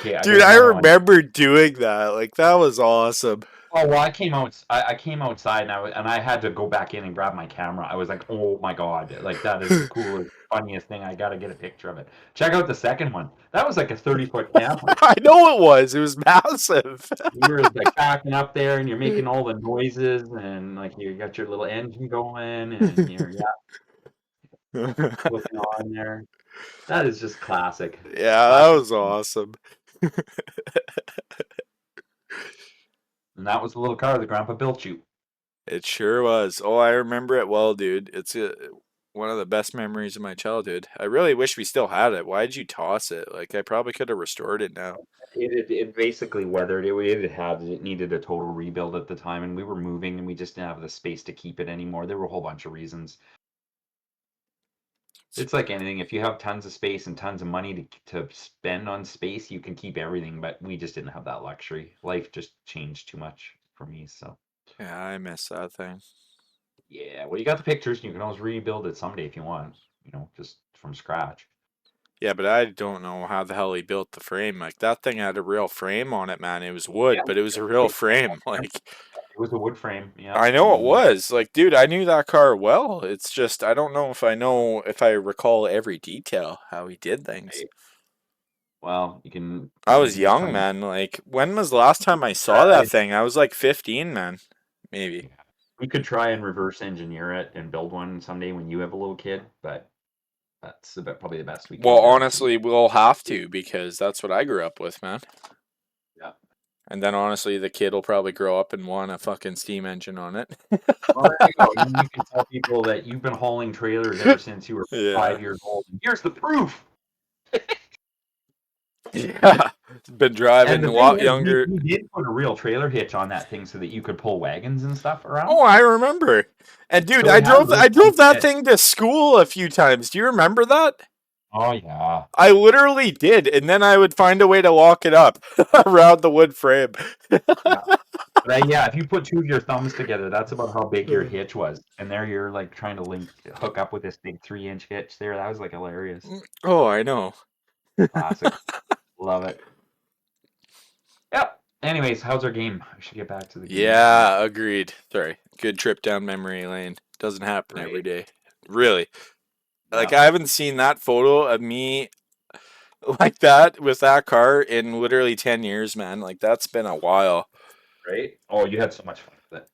Okay, I got Dude, I another one. remember doing that. Like that was awesome. Oh well, I came outside and I had to go back in and grab my camera. I was like, oh my god, like that is the coolest, funniest thing. I got to get a picture of it. Check out the second one. That was like a 30-foot camper. I know it was. It was massive. You're like backing up there and you're making all the noises and like you got your little engine going and you're looking on there. That is just classic, Yeah, that classic. was awesome. And that was the little car that Grandpa built you. It sure was. Oh, I remember it well, dude. It's one of the best memories of my childhood. I really wish we still had it. Why'd you toss it? Like, I probably could have restored it now. It basically weathered. It needed a total rebuild at the time, and we were moving, and we just didn't have the space to keep it anymore. There were a whole bunch of reasons. It's like anything. If you have tons of space and tons of money to spend on space, you can keep everything. But we just didn't have that luxury. Life just changed too much for me. So Yeah, I miss that thing. yeah, well, you got the pictures. You can always rebuild it someday if you want. Just from scratch. Yeah, but I don't know how the hell he built the frame. Like, that thing had a real frame on it, man. It was Yeah, wood, but it was a real frame. Like, it was a wood frame. Yeah, I know it and was. Like, dude, I knew that car well. It's just, I don't know if I recall every detail how he did things. well, you can I was just young, try and man. Like, when was the last time I saw that try. thing? I was like 15, man. Maybe. Yeah. We could try and reverse engineer it and build one someday when you have a little kid, but that's probably the best we Well, can guarantee. honestly, we'll have to because that's what I grew up with, man. Yeah. And then honestly, the kid will probably grow up and want a fucking steam engine on it. Well, there you go. You can tell people that you've been hauling trailers ever since you were Yeah. 5 years old. Here's the proof. Yeah. Been And driving the a thing lot is, younger. we did put a real trailer hitch on that thing so that you could pull wagons and stuff around. Oh, I remember. And dude, So we had a I little drove that hitch. thing to school a few times. Do you remember that? Oh yeah. I literally did, and then I would find a way to lock it up around the wood frame. Yeah. But yeah, if you put two of your thumbs together, that's about how big your hitch was. And there you're like trying to hook up with this big 3-inch hitch there. That was like hilarious. Oh, I know. Classic. Love it. Yep. Anyways, how's our game? I should get back to the game here. Yeah, agreed. Sorry. Good trip down memory lane. Doesn't happen every Right. day. Really. Like, Yeah. I haven't seen that photo of me like that with that car in literally 10 years, man. Like, that's been a while. Right? Oh, you had so much fun with it.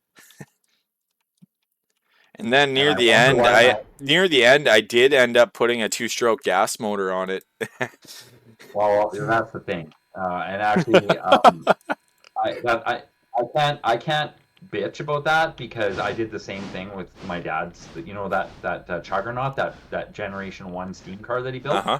And then And I wonder why that. near the end I did end up putting a two-stroke gas motor on it. Well, that's the thing. And actually, I can't bitch about that because I did the same thing with my dad's. That Juggernaut, that Generation One steam car that he built. Uh-huh.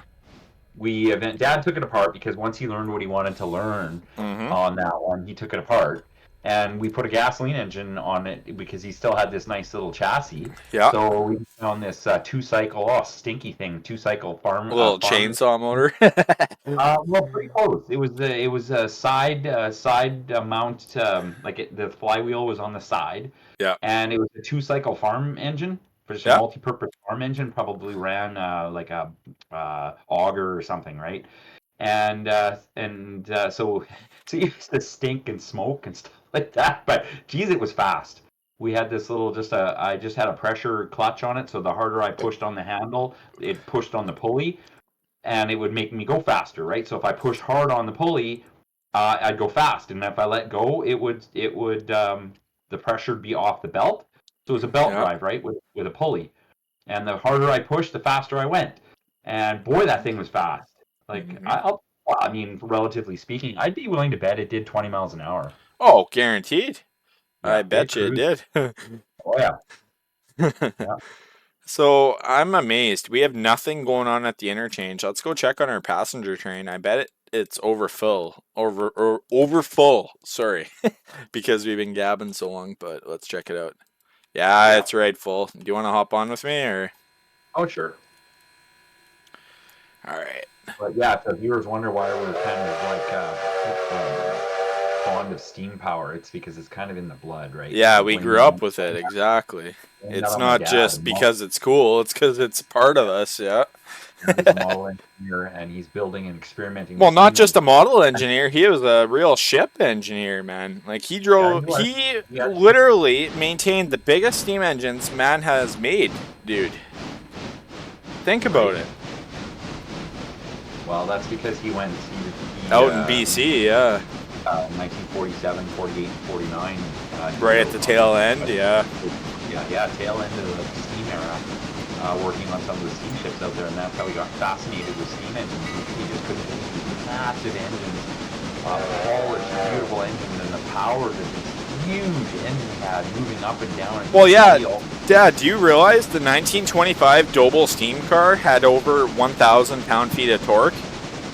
Dad took it apart because once he learned what he wanted to learn Mm-hmm. on that one, he took it apart. And we put a gasoline engine on it because he still had this nice little chassis. Yeah. So we put on this two-cycle, stinky thing, two-cycle A little farm. chainsaw motor. Well, pretty close. It was a side mount, the flywheel was on the side, Yeah. and it was a two-cycle farm engine, just a Yeah. multi-purpose farm engine. Probably ran like a auger or something, right? So so it used to stink and smoke and stuff like that. But geez, it was fast. We had this little I just had a pressure clutch on it, so the harder I pushed on the handle, it pushed on the pulley and it would make me go faster, right? So if I pushed hard on the pulley, I'd go fast, and if I let go, the pressure would be off the belt. So it was a belt Yeah. drive, right, with a pulley. And the harder I pushed, the faster I went. And boy, that thing was fast. Like Mm-hmm. well, I mean, relatively speaking, I'd be willing to bet it did 20 miles an hour. Oh, guaranteed. I Yeah, it bet you it cruised. did. Oh yeah, yeah. So I'm amazed. We have nothing going on at the interchange. Let's go check on our passenger train. I bet it's over full. Sorry, because we've been gabbing so long. But let's check it out. Yeah, Yeah. it's right full. Do you want to hop on with me or? Oh sure. All right. But yeah, so viewers wonder why we're kind of like fond of steam power. It's because it's kind of in the blood, right? Yeah, I we blamed grew that up on, with it, exactly. blamed that It's on my not dad. just because it's cool, it's because it's part of us, yeah. He's a model engineer, and he's building and experimenting with Well, not steam just a engines. model engineer, he was a real ship engineer, man. Like Yeah, he was. he He actually, literally maintained the biggest steam engines man has made, dude. Think about right? it. Well, that's because Out in BC, yeah. 1947, 48, 49. He Right at wrote the on tail end, yeah. yeah, tail end of the steam era, working on some of the steamships out there, and that's how he got fascinated with steam engines. He just couldn't believe these massive engines, polished, beautiful engines, and the power that this huge engine had moving up and down. And Well, yeah, steel. Dad, do you realize the 1925 Doble steam car had over 1,000 pound-feet of torque?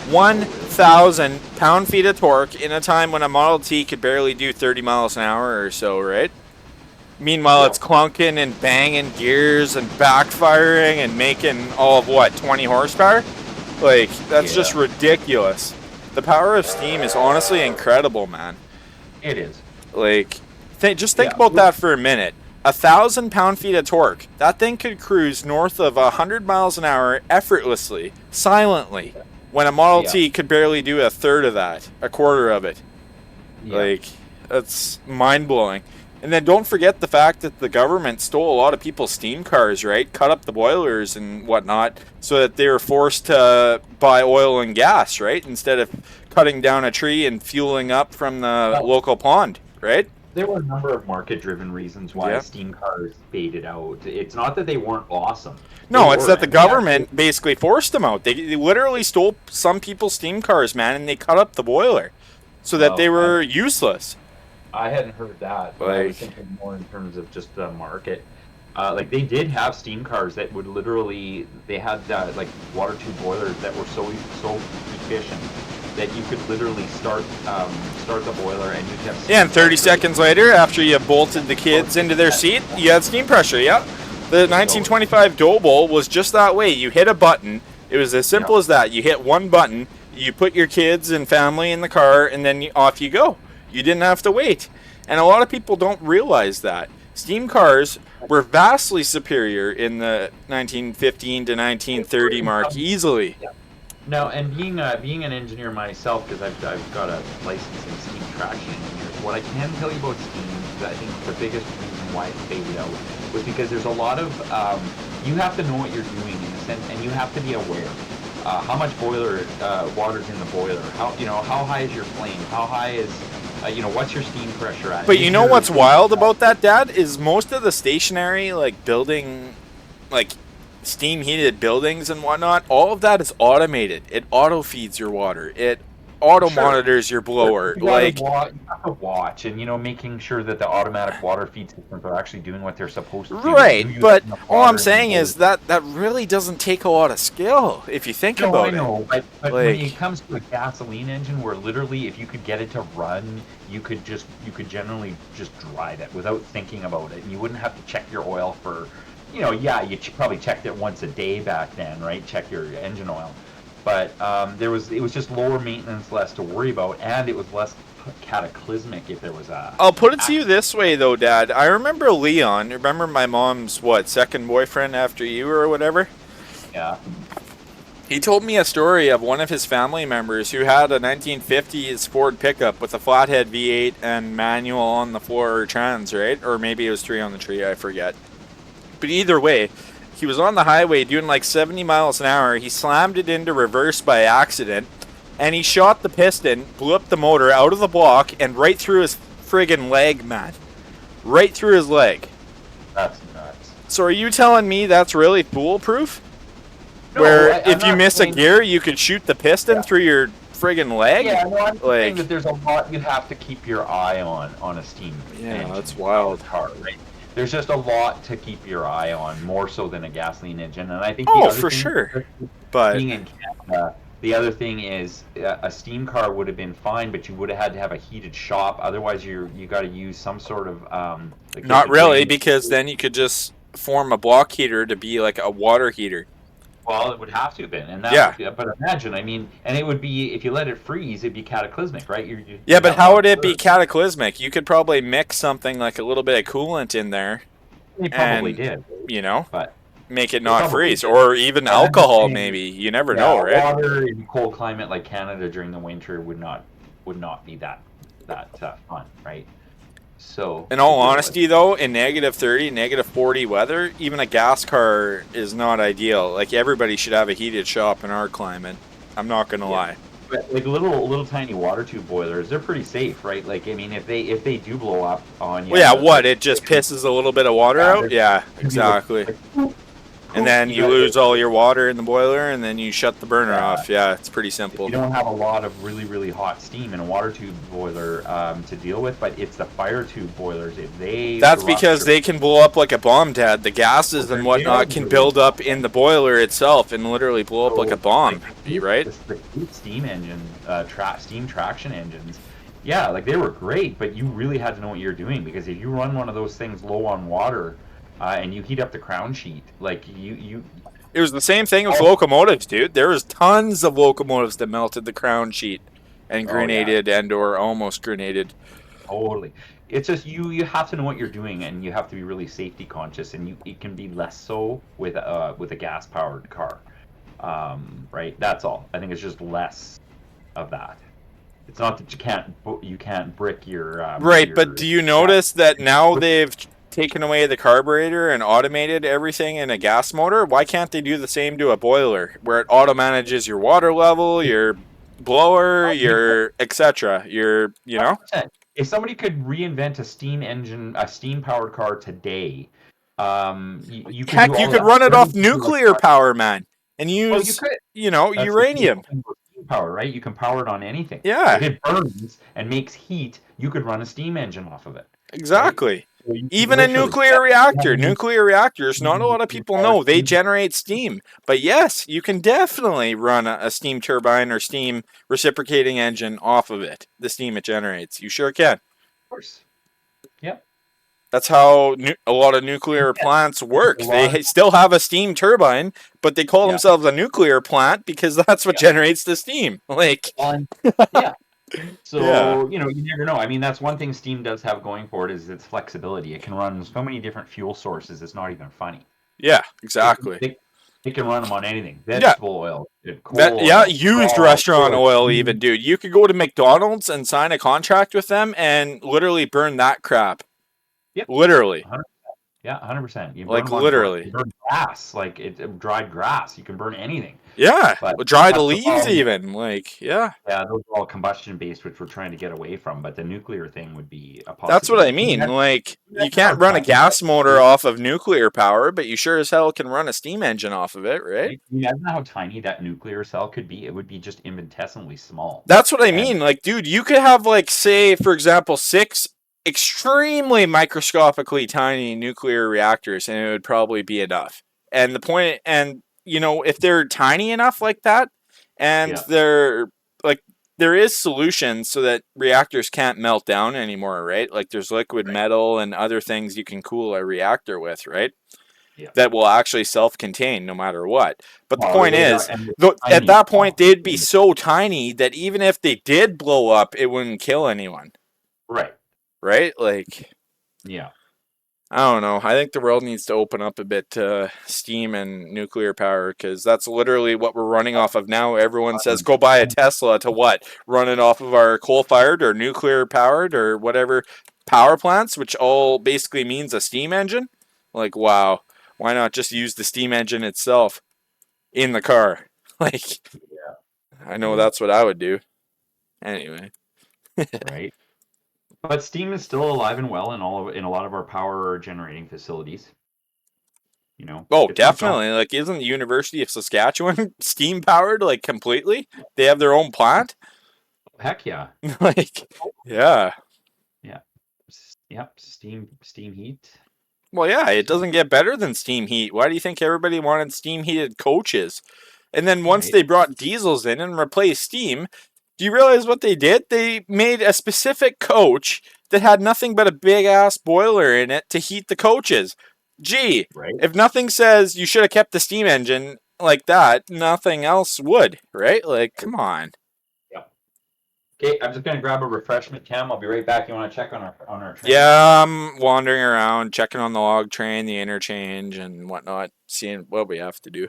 1,000 pound-feet of torque in a time when a Model T could barely do 30 miles an hour or so, right? Meanwhile, Yeah, it's clunking and banging gears and backfiring and making all of what, 20 horsepower? Like, that's just yeah, ridiculous. The power of steam is honestly incredible, man. it is. Like, just think Yeah, about that for a minute. 1,000 pound-feet of torque. That thing could cruise north of 100 miles an hour effortlessly, silently, when a Model yeah, T could barely do a third of that, a quarter of it. yeah. Like, that's mind-blowing. And then don't forget the fact that the government stole a lot of people's steam cars, right? Cut up the boilers and whatnot so that they were forced to buy oil and gas, right? Instead of cutting down a tree and fueling up from the Well, local pond, right? there were a number of market-driven reasons why Yeah. steam cars faded out. It's not that they weren't awesome; they No, it's were, that the and they actually. government basically forced them out. They literally stole some people's steam cars, man, and they cut up the boiler so that they Well, were useless. I hadn't heard that, but I was Like, thinking more in terms of just the market. Like they did have steam cars that would literally they had like water tube boilers that were so efficient that you could literally start the boiler and you'd have yeah, steam and 30 pressure. seconds later, after you bolted the kids into their seat, you had steam pressure, yeah. The So 1925 Doble was just that way. You hit a button. It was as yeah, simple as that. You hit one button, you put your kids and family in the car, and then off you go. You didn't have to wait. And a lot of people don't realize that. Steam cars were vastly superior in the 1915 to they were 1930 in mark, some. easily. Yeah. Now, and being an engineer myself, because I've got a license in steam traction engineer. What I can tell you about steam is that I think the biggest reason why it faded out was because there's a lot of you have to know what you're doing in a sense, and you have to be aware. How much boiler water's in the boiler? How high is your flame? How high is what's your steam pressure at? But you know what's wild about that, Dad? Is most of the stationary, like, building, like, steam heated buildings and whatnot, all of that is automated. It auto feeds your water. It auto Sure. monitors your blower. Like, You have to watch, and making sure that the automatic water feed systems are actually doing what they're supposed to do. right, You use but enough all I'm water in the saying boiler. is that really doesn't take a lot of skill if you think No, I about it. know, but when it Like, comes to a gasoline engine, where literally if you could get it to run, you could generally just drive it without thinking about it, and you wouldn't have to check your oil for, yeah, probably checked it once a day back then, right? Check your engine oil, but it was just lower maintenance, less to worry about, and it was less cataclysmic if there was a I'll an put it to you accident. this way, though, Dad. I remember Leon. Remember my mom's, what, second boyfriend after you or whatever? Yeah, He told me a story of one of his family members who had a 1950s Ford pickup with a flathead V8 and manual on the floor trans, right? Or maybe it was three on the tree, I forget. But either way, he was on the highway doing like 70 miles an hour. He slammed it into reverse by accident, and he shot the piston, blew up the motor out of the block, and right through his friggin' leg, man. Right through his leg. that's nuts. So are you telling me that's really foolproof? No, Where I'm if you not miss a saying. gear, you could shoot the piston through your friggin' leg? Yeah, no, I'm just saying Like, that there's a lot you have to keep your eye on a steam yeah, engine that's powered wild. car, right? There's just a lot to keep your eye on, more so than a gasoline engine. And I think the Oh, other for thing, sure. But being in Canada, the other thing is a steam car would have been fine, but you would have had to have a heated shop. Otherwise, you got to use some sort of like you have not to really, drain. because then you could just form a block heater to be like a water heater. Well, it would have to have been, and that. Yeah. But imagine, I mean, and it would be if you let it freeze, it'd be cataclysmic, right? Yeah, You'd but have how one would it be third. cataclysmic? You could probably mix something like a little bit of coolant in there They probably and, did, you know, but make it they not probably freeze. did. Or even And I'm just alcohol, saying, maybe. You never yeah, know, right? water in cold climate like Canada during the winter would not be that fun, right? So In to all deal with. honesty, though, in -30, -40 weather, even a gas car is not ideal. Like, everybody should have a heated shop in our climate. I'm not going to Yeah. lie. But like little tiny water tube boilers, they're pretty safe, right? Like I mean, if they do blow up on you, Well, yeah, the what? It just pisses a little bit of water yeah, out? Yeah, could be like, exactly. like And cool. then You you got lose all your water in the boiler, and then you shut the burner yeah. off. Yeah, it's pretty If you simple. don't have a lot of really hot steam in a water tube boiler to deal with, but it's the fire tube boilers. If they That's because rupture, they can blow up like a bomb, Dad. The gases and they are whatnot can really build up in the boiler itself and literally blow up like a so bomb, like the right? heat steam engine, steam traction engines. Yeah, like they were great, but you really had to know what you're doing because if you run one of those things low on water, and you heat up the crown sheet, like you It was the same thing with oh, locomotives, dude. There was tons of locomotives that melted the crown sheet and oh yeah, grenaded and or almost grenaded. totally. It's just you have to know what you're doing and you have to be really safety conscious and it can be less so with a gas powered car. Right? That's all. I think it's just less of that. It's not that you can't brick Right, but your do you gas. notice that now they've taken away the carburetor and automated everything in a gas motor? Why can't they do the same to a boiler where it auto manages your water level, your blower, your etc. Your, you know? 100%. If somebody could reinvent a steam engine, a steam powered car today, you could do Heck, you all of could that. run it off Everything could be nuclear electrified. power, man, and Well, you use, could. you know, That's the uranium. beautiful thing about steam power, right? You can power it on anything. Yeah, If it burns and makes heat, you could run a steam engine off of it, right? exactly. So you could Even a literally, nuclear yeah, you have reactor. to use Nuclear reactors, not a lot of steam people powered know. They steam. generate steam. But yes, you can definitely run a steam turbine or steam reciprocating engine off of it, the steam it generates. You sure can. Of course. Yep. That's how a lot of nuclear Yeah. plants A work. lot of, Still have a steam turbine, but they call yeah. themselves a nuclear plant because that's what Yeah. generates the steam. Like, On, yeah. yeah. So, you never know. I mean, that's one thing Steam does have going for it is its flexibility. It can run so many different fuel sources, it's not even funny. Yeah, It, exactly. it, it can run them on anything. Yeah, Vegetable oil, that, coal yeah, oil, used raw, restaurant wood, oil even, meat. dude. You could go to McDonald's and sign a contract with them and literally burn that crap. Yep. Literally. 100, yeah, 100%. You can burn Like them on grass. You literally. can burn grass, like dried grass. You can burn anything. Yeah. But Dry the that's the leaves problem. even. Like, yeah. Yeah, those are all combustion based, which we're trying to get away from. But the nuclear thing would be a That's what I possibility. mean. Like, you How can't run a tiny gas motor off of nuclear power, but you sure as hell can run a steam engine off of it, right? right? You imagine how tiny that nuclear cell could be? It would be just infinitesimally small. That's what I And mean. Like, dude, you could have, like, say, for example, 6 extremely microscopically tiny nuclear reactors, and it would probably be enough. And the point, and, you know, if they're tiny enough like that, and yeah, they're, like, there is solutions so that reactors can't melt down anymore, right? Like, there's liquid right. metal and other things you can cool a reactor with, right? Yeah. That will actually self-contain no matter what. But the Well, point is, and at tiny. that point, they'd be so tiny that even if they did blow up, it wouldn't kill anyone. Right. Right? Like, Yeah. I don't know. I think the world needs to open up a bit to steam and nuclear power because that's literally what we're running off of now. Everyone says go buy a Tesla to what? Run it off of our coal-fired or nuclear-powered or whatever power plants, which all basically means a steam engine. Like, wow. Why not just use the steam engine itself in the car? Like, Yeah. I know that's what I would do. Anyway. Right. But steam is still alive and well in a lot of our power generating facilities. Oh, It's not gone. definitely. Like, isn't the University of Saskatchewan steam powered, like, completely? They have their own plant? Heck yeah. Like, yeah. Yeah. Yep. Steam heat. Well, yeah, it So, doesn't get better than steam heat. Why do you think everybody wanted steam heated coaches? And then once right. they brought diesels in and replaced steam, do you realize what they did? They made a specific coach that had nothing but a big ass boiler in it to heat the coaches. Gee, Right. if nothing says you should have kept the steam engine like that, nothing else would, right? Like, come on. Yeah. Okay, I'm just gonna grab a refreshment, Cam. I'll be right back. You want to check on our train? Yeah, I'm wandering around, checking on the log train, the interchange, and whatnot, seeing what we have to do.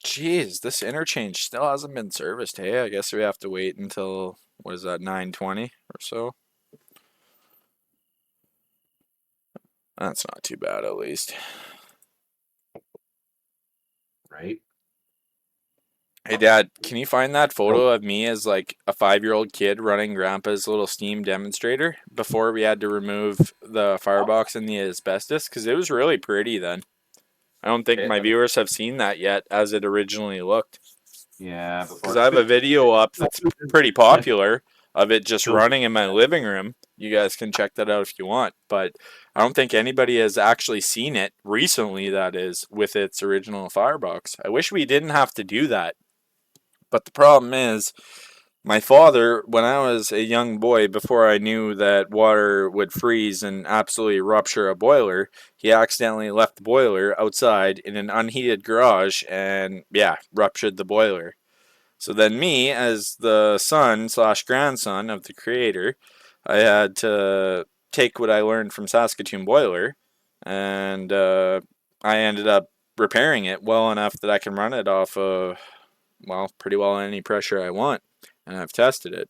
Jeez, this interchange still hasn't been serviced. Hey, I guess we have to wait until, what is that, 9:20 or so? That's not too bad, at least. Right. Hey, Dad, can you find that So, photo of me as like a 5-year-old kid running Grandpa's little steam demonstrator before we had to remove the firebox and the asbestos? Because it was really pretty then. I don't think okay, my let me. viewers have seen that yet as it originally looked. Yeah, Because before. I have a video up that's pretty popular of it just So, running in my living room. You guys can check that out if you want. But I don't think anybody has actually seen it recently, that is, with its original firebox. I wish we didn't have to do that. But the problem is, my father, when I was a young boy, before I knew that water would freeze and absolutely rupture a boiler, he accidentally left the boiler outside in an unheated garage and, yeah, ruptured the boiler. So then, me, as the son slash grandson of the creator, I had to take what I learned from Saskatoon Boiler, and I ended up repairing it well enough that I can run it off of, well, pretty well any pressure I want, and I've tested it.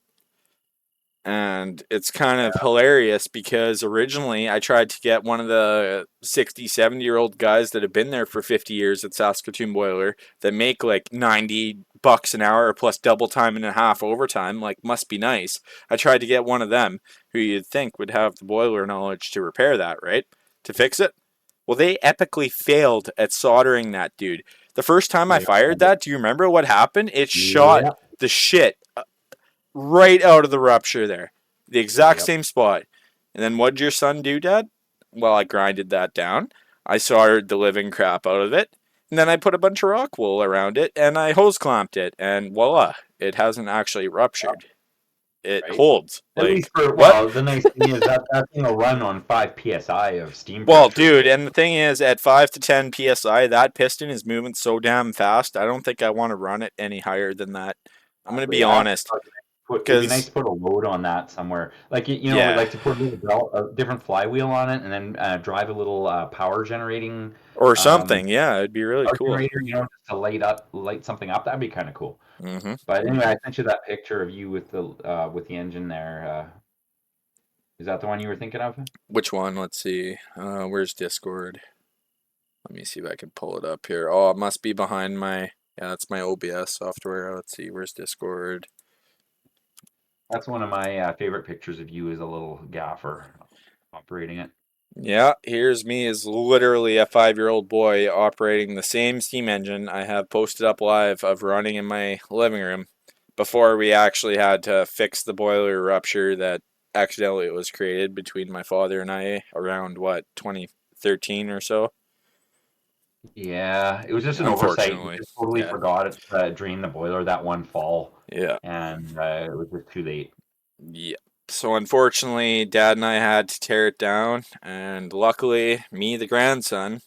And it's kind of hilarious because originally I tried to get one of the 60, 70-year-old guys that have been there for 50 years at Saskatoon Boiler that make like $90 an hour plus double time and a half overtime, like must be nice. I tried to get one of them who you'd think would have the boiler knowledge to repair that, right? To fix it. Well, they epically failed at soldering that dude. The first time I yeah, fired that, do you remember what happened? It shot yeah, the shit right out of the rupture there. The exact yep. same spot. And then what'd your son do, Dad? Well, I grinded that down. I soldered the living crap out of it. And then I put a bunch of rock wool around it and I hose clamped it. And voila, it hasn't actually ruptured. It Right. holds. At least Like, for what? well, the nice thing is that that thing will run on 5 psi of steam Well, pressure. So dude, and the thing is, at 5 to 10 psi, that piston is moving so damn fast. I don't think I want to run it any higher than that. I'm going to be exactly, I honest. it'd be nice Because, to put a load on that somewhere. Like yeah, like to put a little a different flywheel on it, and then drive a little power generating or um, something. Yeah, it'd be really power cool. generator. Just to light something up. That'd be kind of cool. Hmm. But anyway, Hmm. I sent you that picture of you with the engine there. Is that the one you were thinking of? Which one? Let's see. Where's Discord? Let me see if I can pull it up here. Oh, it must be behind my. Yeah, that's my OBS software. Let's see. Where's Discord? That's one of my favorite pictures of you as a little gaffer operating it. Yeah, here's me as literally a 5-year-old boy operating the same steam engine I have posted up live of running in my living room before we actually had to fix the boiler rupture that accidentally was created between my father and I around what, 2013 or so. Yeah, it was just an oversight. We Unfortunately. just totally Yeah. forgot it drain the boiler that one fall, Yeah. and it was just too late. Yeah. So unfortunately, Dad and I had to tear it down, and luckily, me, the grandson,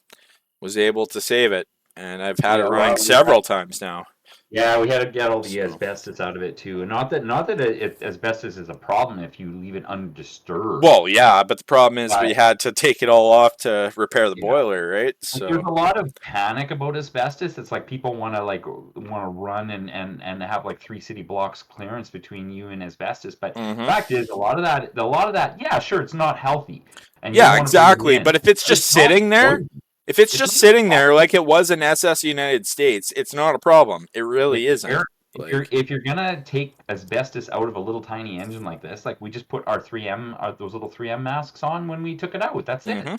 was able to save it. And I've had it Yeah, running well, several times now. yeah, we had to get all the So, asbestos out of it too. And not that asbestos is a problem if you leave it undisturbed, well, yeah, but the problem is we but had to take it all off to repair the yeah. boiler, right? Like, there's So, a lot of panic about asbestos. It's like people want to run and have like 3 city blocks clearance between you and asbestos. But hmm, fact is, yeah, sure, it's not healthy, and you don't yeah, want to breathe it exactly. in. But if it's But just it's not sitting there, poison. if it's It's just not sitting there toxic. like it was in SS United States, it's not a problem. It really It's isn't. air. Like, If you're gonna take asbestos out of a little tiny engine like this, like we just put our 3M, those little 3M masks on when we took it out. That's it. hmm,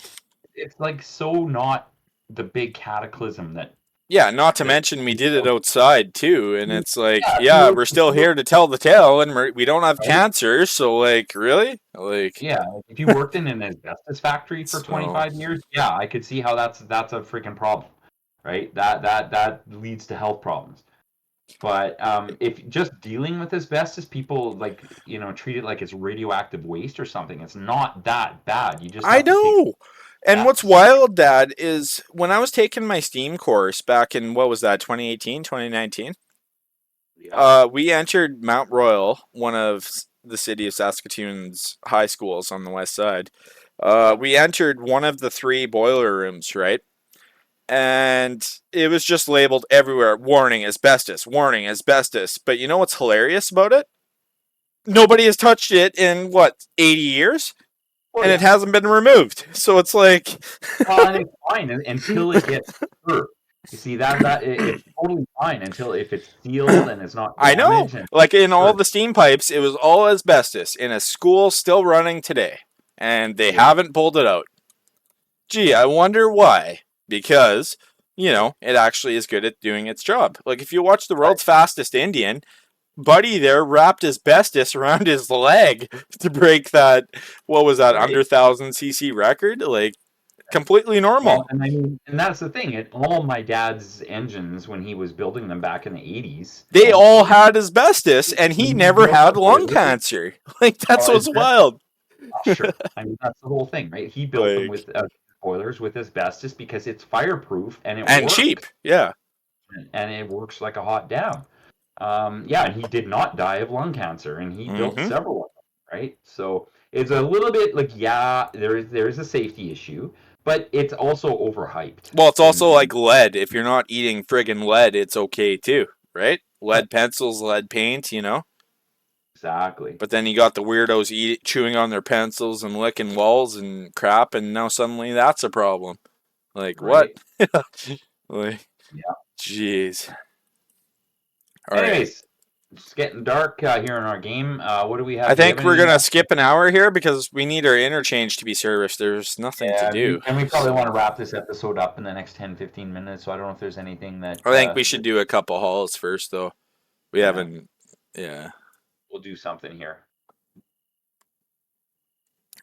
It's like so not the big cataclysm that Yeah, not to mention we did it outside too, and it's like, Yeah, yeah, we're still here to tell the tale, and we don't have right? cancer, so like, really, like, Yeah, like, if you worked in an asbestos factory for so 25 years, yeah, I could see how that's a freaking problem, right? That leads to health problems. But if just dealing with asbestos, people like treat it like it's radioactive waste or something. It's not that bad. You just I have to take know. And what's steps. wild, Dad, is when I was taking my STEAM course back in what was that, 2018, 2019? Yeah. We entered Mount Royal, one of the city of Saskatoon's high schools on the west side. Yeah. We entered one of the three boiler rooms, right? And it was just labeled everywhere, warning asbestos, warning asbestos. But you know what's hilarious about it? Nobody has touched it in what, 80 years? Oh And it yeah. hasn't been removed. So it's like, Well, and it's fine until it gets hurt. You see it's totally fine until if it's sealed and it's not I know. damaged and Like in all hurt. the steam pipes, it was all asbestos in a school still running today. And they Yeah. haven't pulled it out. Gee, I wonder why. Because, it actually is good at doing its job. Like if you watch the Right. world's fastest Indian, Buddy there wrapped asbestos around his leg to break that, what was that, under Right. 1000 cc record? Like, completely Well, normal. and I mean, and that's the thing. All my dad's engines, when he was building them back in the 80s, They all mostly, had asbestos, and he when he never built the had lung boilers, cancer. Like, that's well, what's asbestos wild. sure. I mean, that's the whole thing, right? He built them Like, with boilers with asbestos because it's fireproof and it and cheap. works, Yeah. and it works like a hot damn. Yeah, and he did not die of lung cancer, and he built Hmm. several of them, right? So it's a little bit like, yeah, there is a safety issue, but it's also overhyped. Well, it's also And like lead. If you're not eating friggin' lead, it's okay too, right? right, Lead pencils, lead paint. exactly, But then you got the weirdos chewing on their pencils and licking walls and crap, and now suddenly that's a problem. Like, what? right? Like, Yeah. jeez. All right. Anyways, it's getting dark here in our game. What do we I have? Do we have think we're any? gonna skip an hour here because we need our interchange to be serviced. There's nothing to Yeah, do. and we probably want to So wrap this episode up in the next 10-15 minutes. So I don't know if there's anything I that think we should do a couple hauls first, though. We yeah, haven't. Yeah. we'll do something here.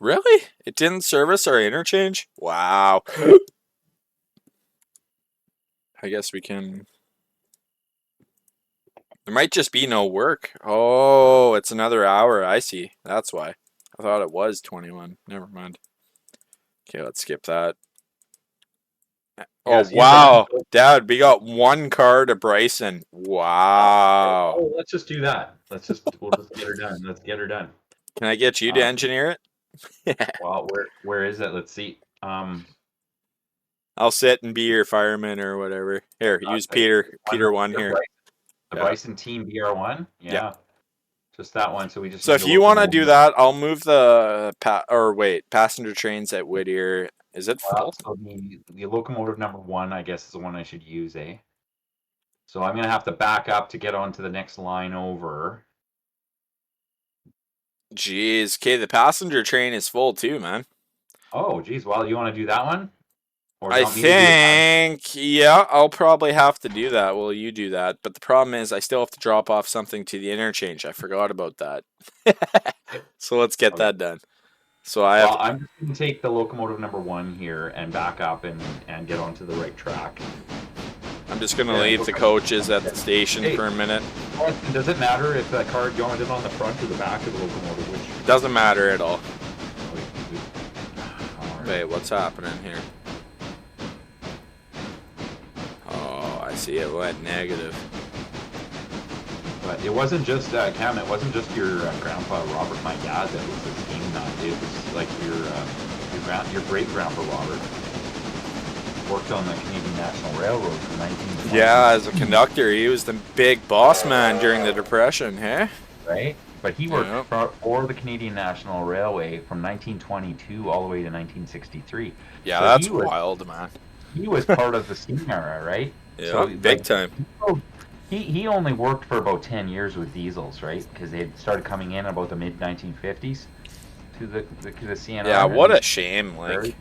Really? It didn't service our interchange? Wow. I guess we can. There might just be no work. Oh, it's another hour. I see. That's why. I thought it was 21. Never mind. Okay, let's skip that. Yeah, Oh, see if they haven't wow. built. Dad, we got one car to Bryson. Wow. Oh, let's just do that. We'll just get her done. Let's get her done. Can I get you to Um, engineer it? well, where is it? Let's see. I'll sit and be your fireman or whatever. Here, use This Peter. one Peter right one here, here. the Yeah. Bryson Team BR1. Yeah. Yeah, just that one. So we just So need if to you look them want to over. do that, I'll move the passenger trains at Whittier. Is it Well, full? so the locomotive number one, I guess, is the one I should use, eh? So I'm gonna have to back up to get onto the next line over. Jeez. Okay, the passenger train is full too, man. Oh, geez. Well, you want to do that one, or do you I want me to do it? think, yeah, I'll probably have to do that. Well, you do that. But the problem is, I still have to drop off something to the interchange. I forgot about that. So let's get Okay. that done. So I have, Well, I'm just gonna take the locomotive number one here and back up and get onto the right track. I'm just going to Yeah, leave the coaches at the station Hey, for a minute. does it matter if the car joined it on the front or the back of the locomotive? Which? Doesn't matter at all. All right. Wait, what's happening here? Oh, I see it went negative. But it wasn't just Cam. It wasn't just your grandpa Robert, my dad, that was a steam nut. It was like your great grandpa Robert worked on the Canadian National Railroad from 1920. Yeah, as a conductor, he was the big boss man during the Depression, hey? Right? But he worked Yep. for the Canadian National Railway from 1922 all the way to 1963. Yeah, So that's wild, man. he was part of the steam era, right? Yeah, So big time. he only worked for about 10 years with diesels, right? Because they had started coming in about the mid 1950s to the CNR. Yeah, what a shame. Like,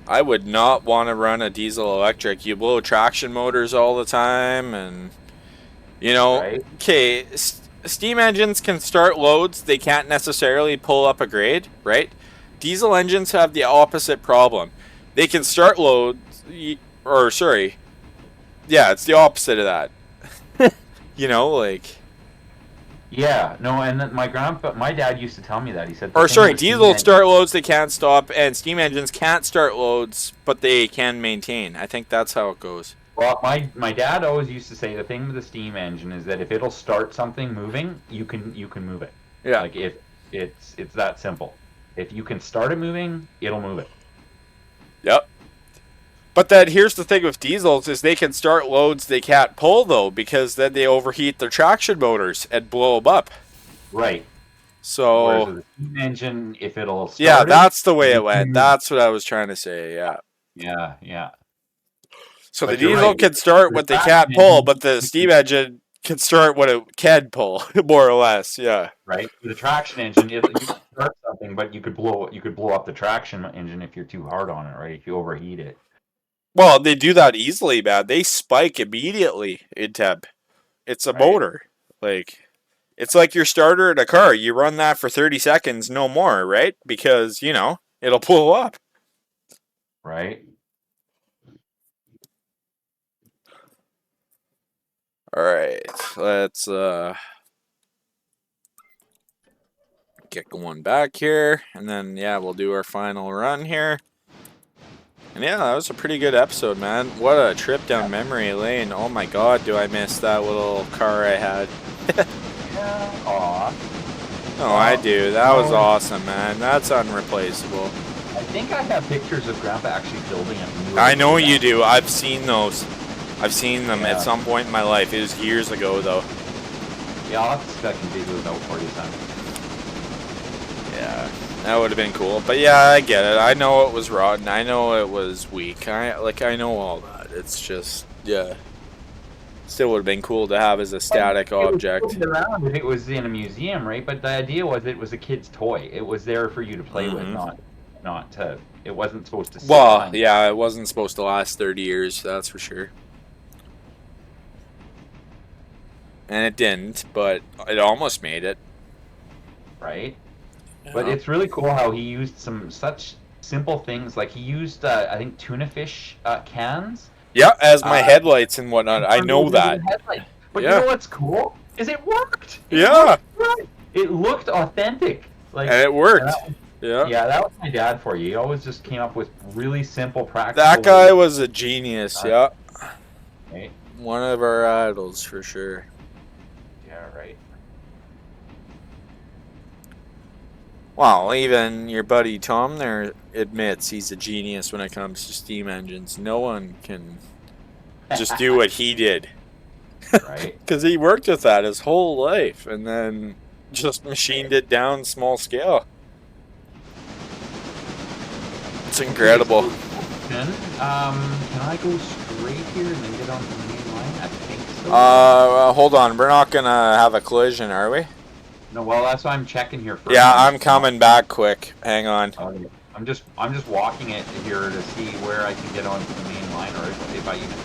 I would not want to run a diesel electric. You blow traction motors all the time, and right? okay, steam engines can start loads they can't necessarily pull up a grade, right? Diesel engines have the opposite problem. They can start loads, or sorry, yeah, it's the opposite of that. Like, Yeah, no, and my dad used to tell me that. He said the or thing with sorry, a steam diesel engine. start loads they can't stop, and steam engines can't start loads, but they can maintain. I think that's how it goes. Well, my dad always used to say the thing with a steam engine is that if it'll start something moving, you can move it. Yeah. Like if it's that simple. If you can start it moving, it'll move it. Yep. But then here's the thing with diesels is they can start loads they can't pull though because then they overheat their traction motors and blow them up. Right. Whereas So with a steam engine, if it'll yeah, start it, that's the way you it can went. move it. That's what I was trying to say. Yeah. Yeah, yeah. So the But you're diesel right. can start The what they traction can't pull, engine, but the steam engine can start what it can pull, more or less. Yeah. right? With a traction engine, you can start something, but you could blow up the traction engine if you're too hard on it, right? If you overheat it. Well, they do that easily, man. They spike immediately in temp. It's a Right. motor. Like it's like your starter in a car. You run that for 30 seconds, no more, right? Because, it'll pull up. Right. All right. Let's get going back here and then yeah, we'll do our final run here. And yeah, that was a pretty good episode, man. What a trip down memory lane. Oh my god, do I miss that little car I had. Yeah. Aw. Oh, I Well, do. That was awesome, man. That's unreplaceable. I think I have pictures of Grandpa actually building it. When we were I little know you back. do. I've seen those. I've seen them at Yeah. some point in my life. It was years ago, though. Yeah, I'll have to spec and dig those out for you, son. Yeah, that would have been cool. But yeah, I get it. I know it was rotten. I know it was weak. I know all that. It's just, yeah. Still would have been cool to have as a static It was object. floating around if it was in a museum, right? But the idea was it was a kid's toy. It was there for you to play with, Hmm. not to. It wasn't supposed to sit Well, behind. yeah, it wasn't supposed to last 30 years, that's for sure. And it didn't, but it almost made it. Right? But Yeah. it's really cool how he used some such simple things. Like he used, I think, tuna fish cans. Yeah, as my Uh, headlights and whatnot. and I turned know those into that. the headlights. But you Yeah. know what's cool? Is it worked. It Yeah. looked good. It looked authentic. Like, And it and worked. that was, Yeah. yeah, that was my dad for you. He always just came up with really simple, That practical guy ways. was a genius, yeah. Right? One of our idols for sure. Yeah, right. Well, even your buddy Tom there admits he's a genius when it comes to steam engines. No one can just do what he did. Right. Because he worked with that his whole life and then just machined it down small scale. It's incredible. Can I go straight here and then get onto the main line? I think so. Hold on. We're not gonna have a collision, are we? No, well, that's why I'm checking here first. Yeah, I'm coming back quick. Hang on. Okay. I'm just walking it here to see where I can get onto the main line, or if I even need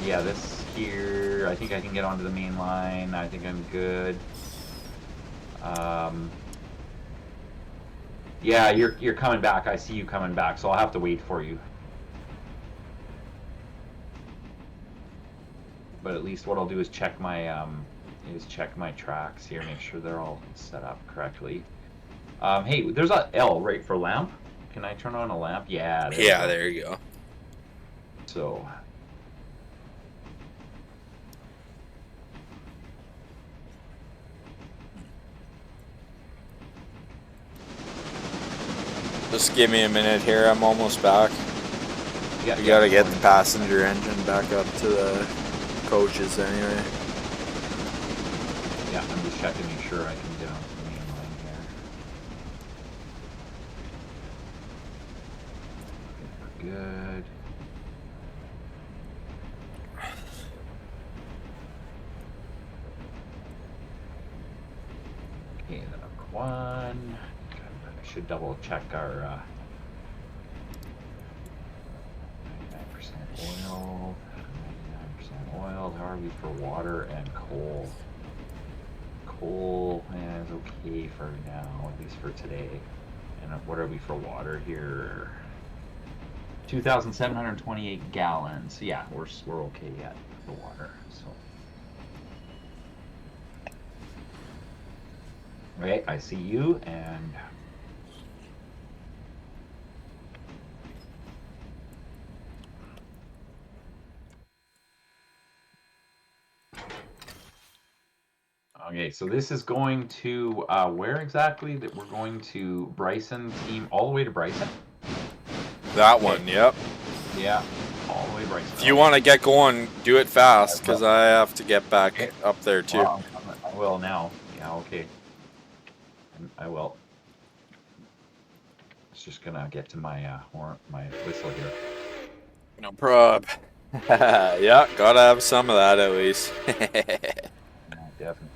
to. Yeah, this here. I think I can get onto the main line. I think I'm good. Yeah, you're coming back. I see you coming back, so I'll have to wait for you. But at least what I'll do is check my tracks here, make sure they're all set up correctly. Hey, there's a L right for lamp. Can I turn on a lamp? Yeah. There you go. So. Just give me a minute here. I'm almost back. Yeah, We gotta get the passenger engine back up to the coaches anyway. Yeah, I'm just checking to make sure I can get onto the main line here. Okay, we're good. Okay, then one. I should double check our how are we for water and coal? Coal is okay for now, at least for today. And what are we for water here? 2,728 gallons. Yeah, we're okay yet for water. So. Okay, I see you, and okay, so this is going to where exactly? That we're going to Bryson team all the way to Bryson. That one, yep. Yeah, all the way to Bryson. If you want to get going, do it fast, because I have to get back up there too. Well, I will now. Yeah, okay. I will. It's just gonna get to my horn, my whistle here. No prob. Yeah, gotta have some of that at least. Yeah, definitely.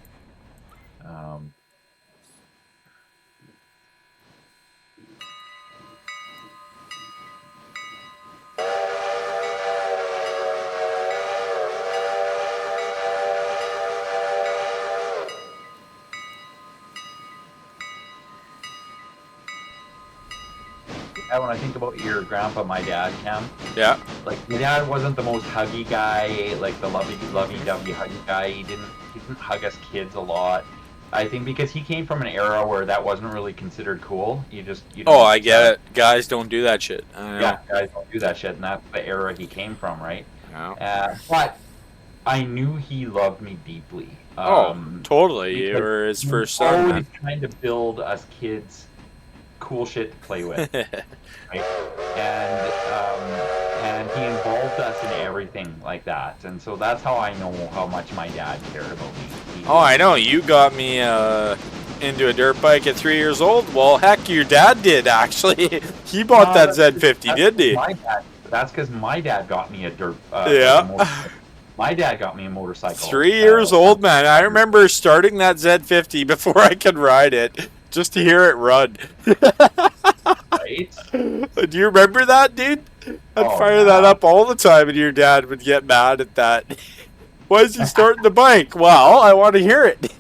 Yeah, when I think about your grandpa, my dad, Cam. Yeah. Like my dad wasn't the most huggy guy, like the lovey-dovey huggy guy. He didn't hug us kids a lot. I think because he came from an era where that wasn't really considered cool. You don't. Oh, I get it. Guys don't do that shit. I know. Yeah, guys don't do that shit, and that's the era he came from, right? Yeah. But I knew he loved me deeply. Totally. You were his first son. Always trying to build us kids cool shit to play with, right? And he involved us in everything like that, and so that's how I know how much my dad cared about me. I know. You got me into a dirt bike at 3 years old. Well, heck, your dad did actually. He bought that Z50, didn't he? That's because my dad got me a dirt. Yeah. My dad got me a motorcycle. 3 years old, man. I remember starting that Z50 before I could ride it, just to hear it run. Right? Do you remember that, dude? I'd fire that up all the time, and your dad would get mad at that. Why is he starting the bike? Well, I want to hear it.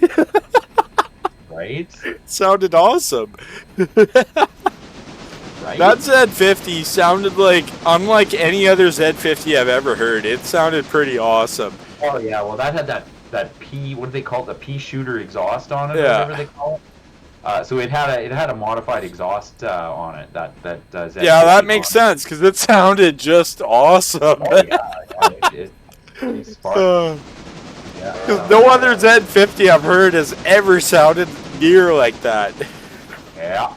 Right? Sounded awesome. Right? That Z50 sounded like, unlike any other Z50 I've ever heard. It sounded pretty awesome. Oh yeah, well that had that P, what do they call it? The P shooter exhaust on it, or Yeah. whatever they call it. So it had a modified exhaust on it. That Z50 Yeah, that makes sense because it sounded just awesome. Oh yeah, it sparked. Yeah. No other Z50 I've heard has ever sounded near like that. Yeah.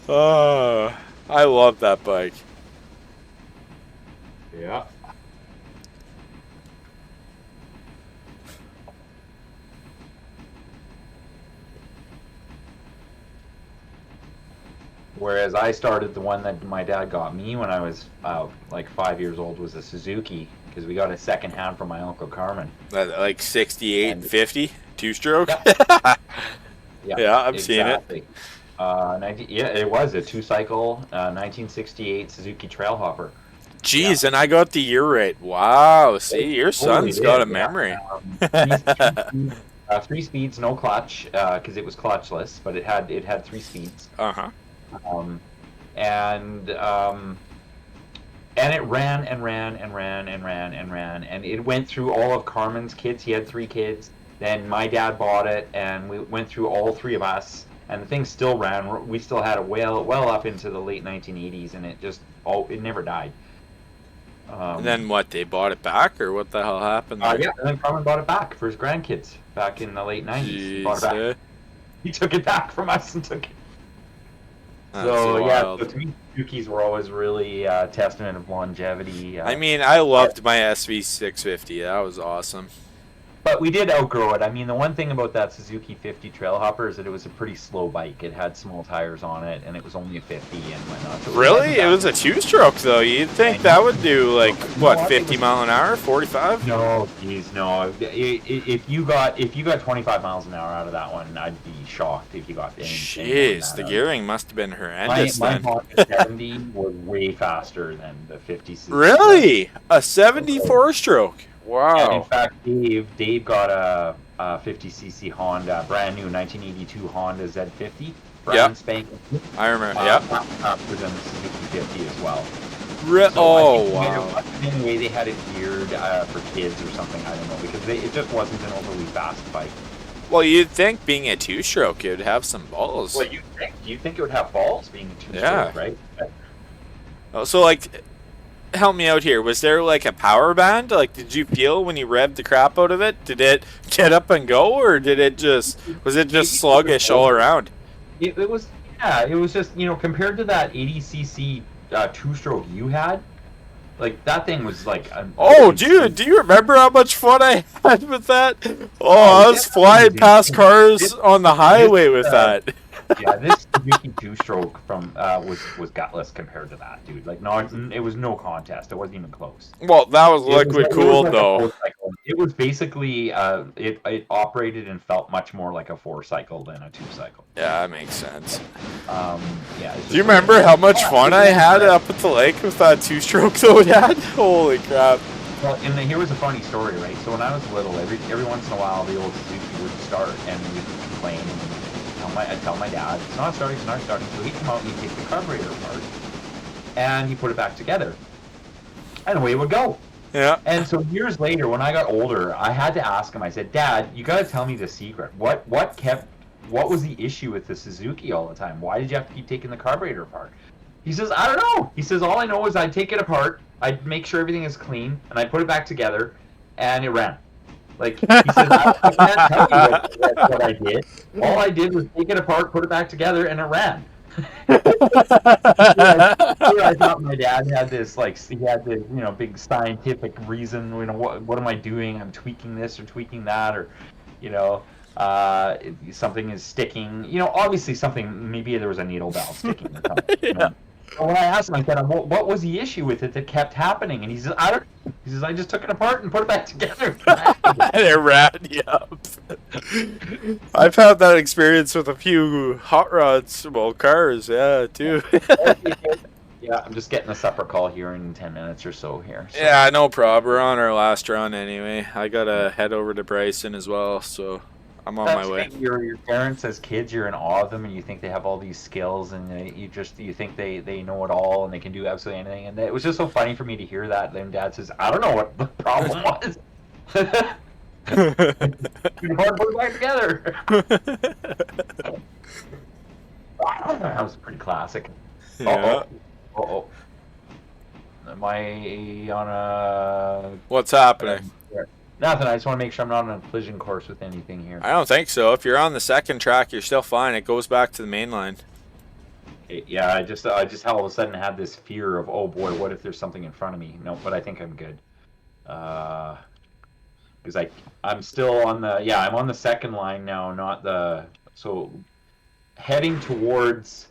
I love that bike. Yeah. Whereas I started the one that my dad got me when I was like 5 years old was a Suzuki, because we got a second hand from my Uncle Carmen. Like 68, 50, two-stroke? Yeah, I've seen it. It was a two-cycle 1968 Suzuki Trailhopper. Jeez, and I got the year right. Wow, see, your son's got a memory. 3 speeds, no clutch, because it was clutchless, but it had 3 speeds. Uh-huh. And it ran and ran and ran and ran and ran, and it went through all of Carmen's kids. He had 3 kids. Then my dad bought it, and we went through all 3 of us, and the thing still ran. We still had it well up into the late 1980s, and it never died. And then what? They bought it back, or what the hell happened there? Yeah, and then Carmen bought it back for his grandkids back in the late 90s. He bought it back. He took it back from us and took it. So to me, Suzukis were always really testament of longevity. I mean, I loved my SV650. That was awesome. But we did outgrow it. I mean, the one thing about that Suzuki 50 Trailhopper is that it was a pretty slow bike. It had small tires on it, and it was only a 50 and whatnot. So it wasn't Really? It that. was a two-stroke though. You'd think I that know. would do like No, what, it 50 was mile an hour, 45? no, geez, no. If you got 25 miles an hour out of that one, I'd be shocked if you got any more than Jeez, that the out of it. gearing must have been My horrendous my then. Honda 70 was way faster than the 50cc. Really? A Okay. 74 stroke? And in Wow. fact, Dave got a 50cc Honda, brand new 1982 Honda Z50, Yep, brand spanking, I remember. Yep. faster than the Suzuki 50 as well. Re So I think oh, wow. anyway they had it geared for kids or something. I don't know because it just wasn't an overly fast bike. Well, you'd think being a two-stroke, it would have some balls. Well, you think it would have balls being a Yeah. two-stroke, right? Oh, so like, help me out here. Was there like a power band? Like, did you feel when you revved the crap out of it? Did it get up and go, or did it just was it just sluggish all around? It was, yeah, it was just, compared to that 80cc two-stroke you had, like that thing was like Oh, dude, do you remember how much fun I had with that? Oh, Oh, I yeah, was flying past cars on the this highway with that. yeah, this Suzuki two-stroke from was gutless compared to that, dude. Like, no, it was no contest. It wasn't even close. Well, that was liquid It was cooled like a though. four-cycle. It was basically it operated and felt much more like a four-cycle than a two-cycle. Yeah, that makes sense. Yeah. It's Do you just like, remember how much fun I had yeah. up at the lake with that two-stroke though, Dad? Holy crap. Well, and then here was a funny story, right? So when I was little, every once in a while, the old Suzuki would start, and we'd complain, and I'd tell my dad, it's not starting, it's not starting. So he'd come out and he'd take the carburetor apart, and he'd put it back together, and away it would go. Yeah. And so years later, when I got older, I had to ask him. I said, "Dad, you got to tell me the secret. What was the issue with the Suzuki all the time? Why did you have to keep taking the carburetor apart?" He says, "I don't know." He says, "All I know is I'd take it apart, I'd make sure everything is clean, and I'd put it back together, and it ran." Like, he says, I can't tell you what I did. All I did was take it apart, put it back together, and it ran. I thought my dad had this, like, he had the, big scientific reason, what am I doing? I'm tweaking this or tweaking that, or, you know, something is sticking. Obviously something, maybe there was a needle valve sticking or something. Yeah. But when I asked him, I said, what was the issue with it that kept happening? And he says, I don't know. He says, I just took it apart and put it back together. It ran you up. I've had that experience with a few hot rods, well, cars, yeah, too. Yeah, I'm just getting a supper call here in 10 minutes or so here. So. Yeah, no problem. We're on our last run anyway. I gotta head over to Bryson as well, so I'm on my way. Your parents as kids, you're in awe of them, and you think they have all these skills, and you think they know it all, and they can do absolutely anything. And it was just so funny for me to hear that. Then Dad says, "I don't know what the problem was." You put it back together. That was pretty classic. Yeah. Uh-oh. Am I on a... What's happening? Nothing. I just want to make sure I'm not on a collision course with anything here. I don't think so. If you're on the second track, you're still fine. It goes back to the main line. Okay, yeah, I just all of a sudden had this fear of, oh boy, what if there's something in front of me? No, but I think I'm good. Because I'm still on the... Yeah, I'm on the second line now, not the... So, heading towards...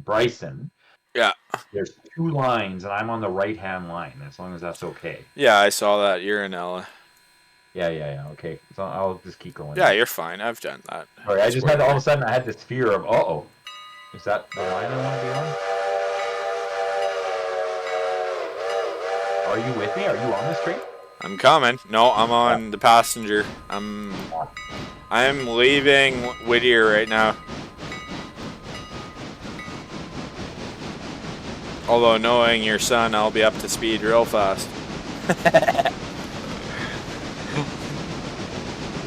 Bryson. Yeah. There's two lines, and I'm on the right-hand line, as long as that's okay. Yeah, I saw that. You're in Ella. Yeah, okay. So I'll just keep going. Yeah, you're fine. I've done that. Sorry, I just had, all of a sudden, I had this fear of, uh-oh. Is that the line I want to be on? Are you with me? Are you on this train? I'm coming. No, I'm on the passenger. I'm leaving Whittier right now. Although knowing your son, I'll be up to speed real fast.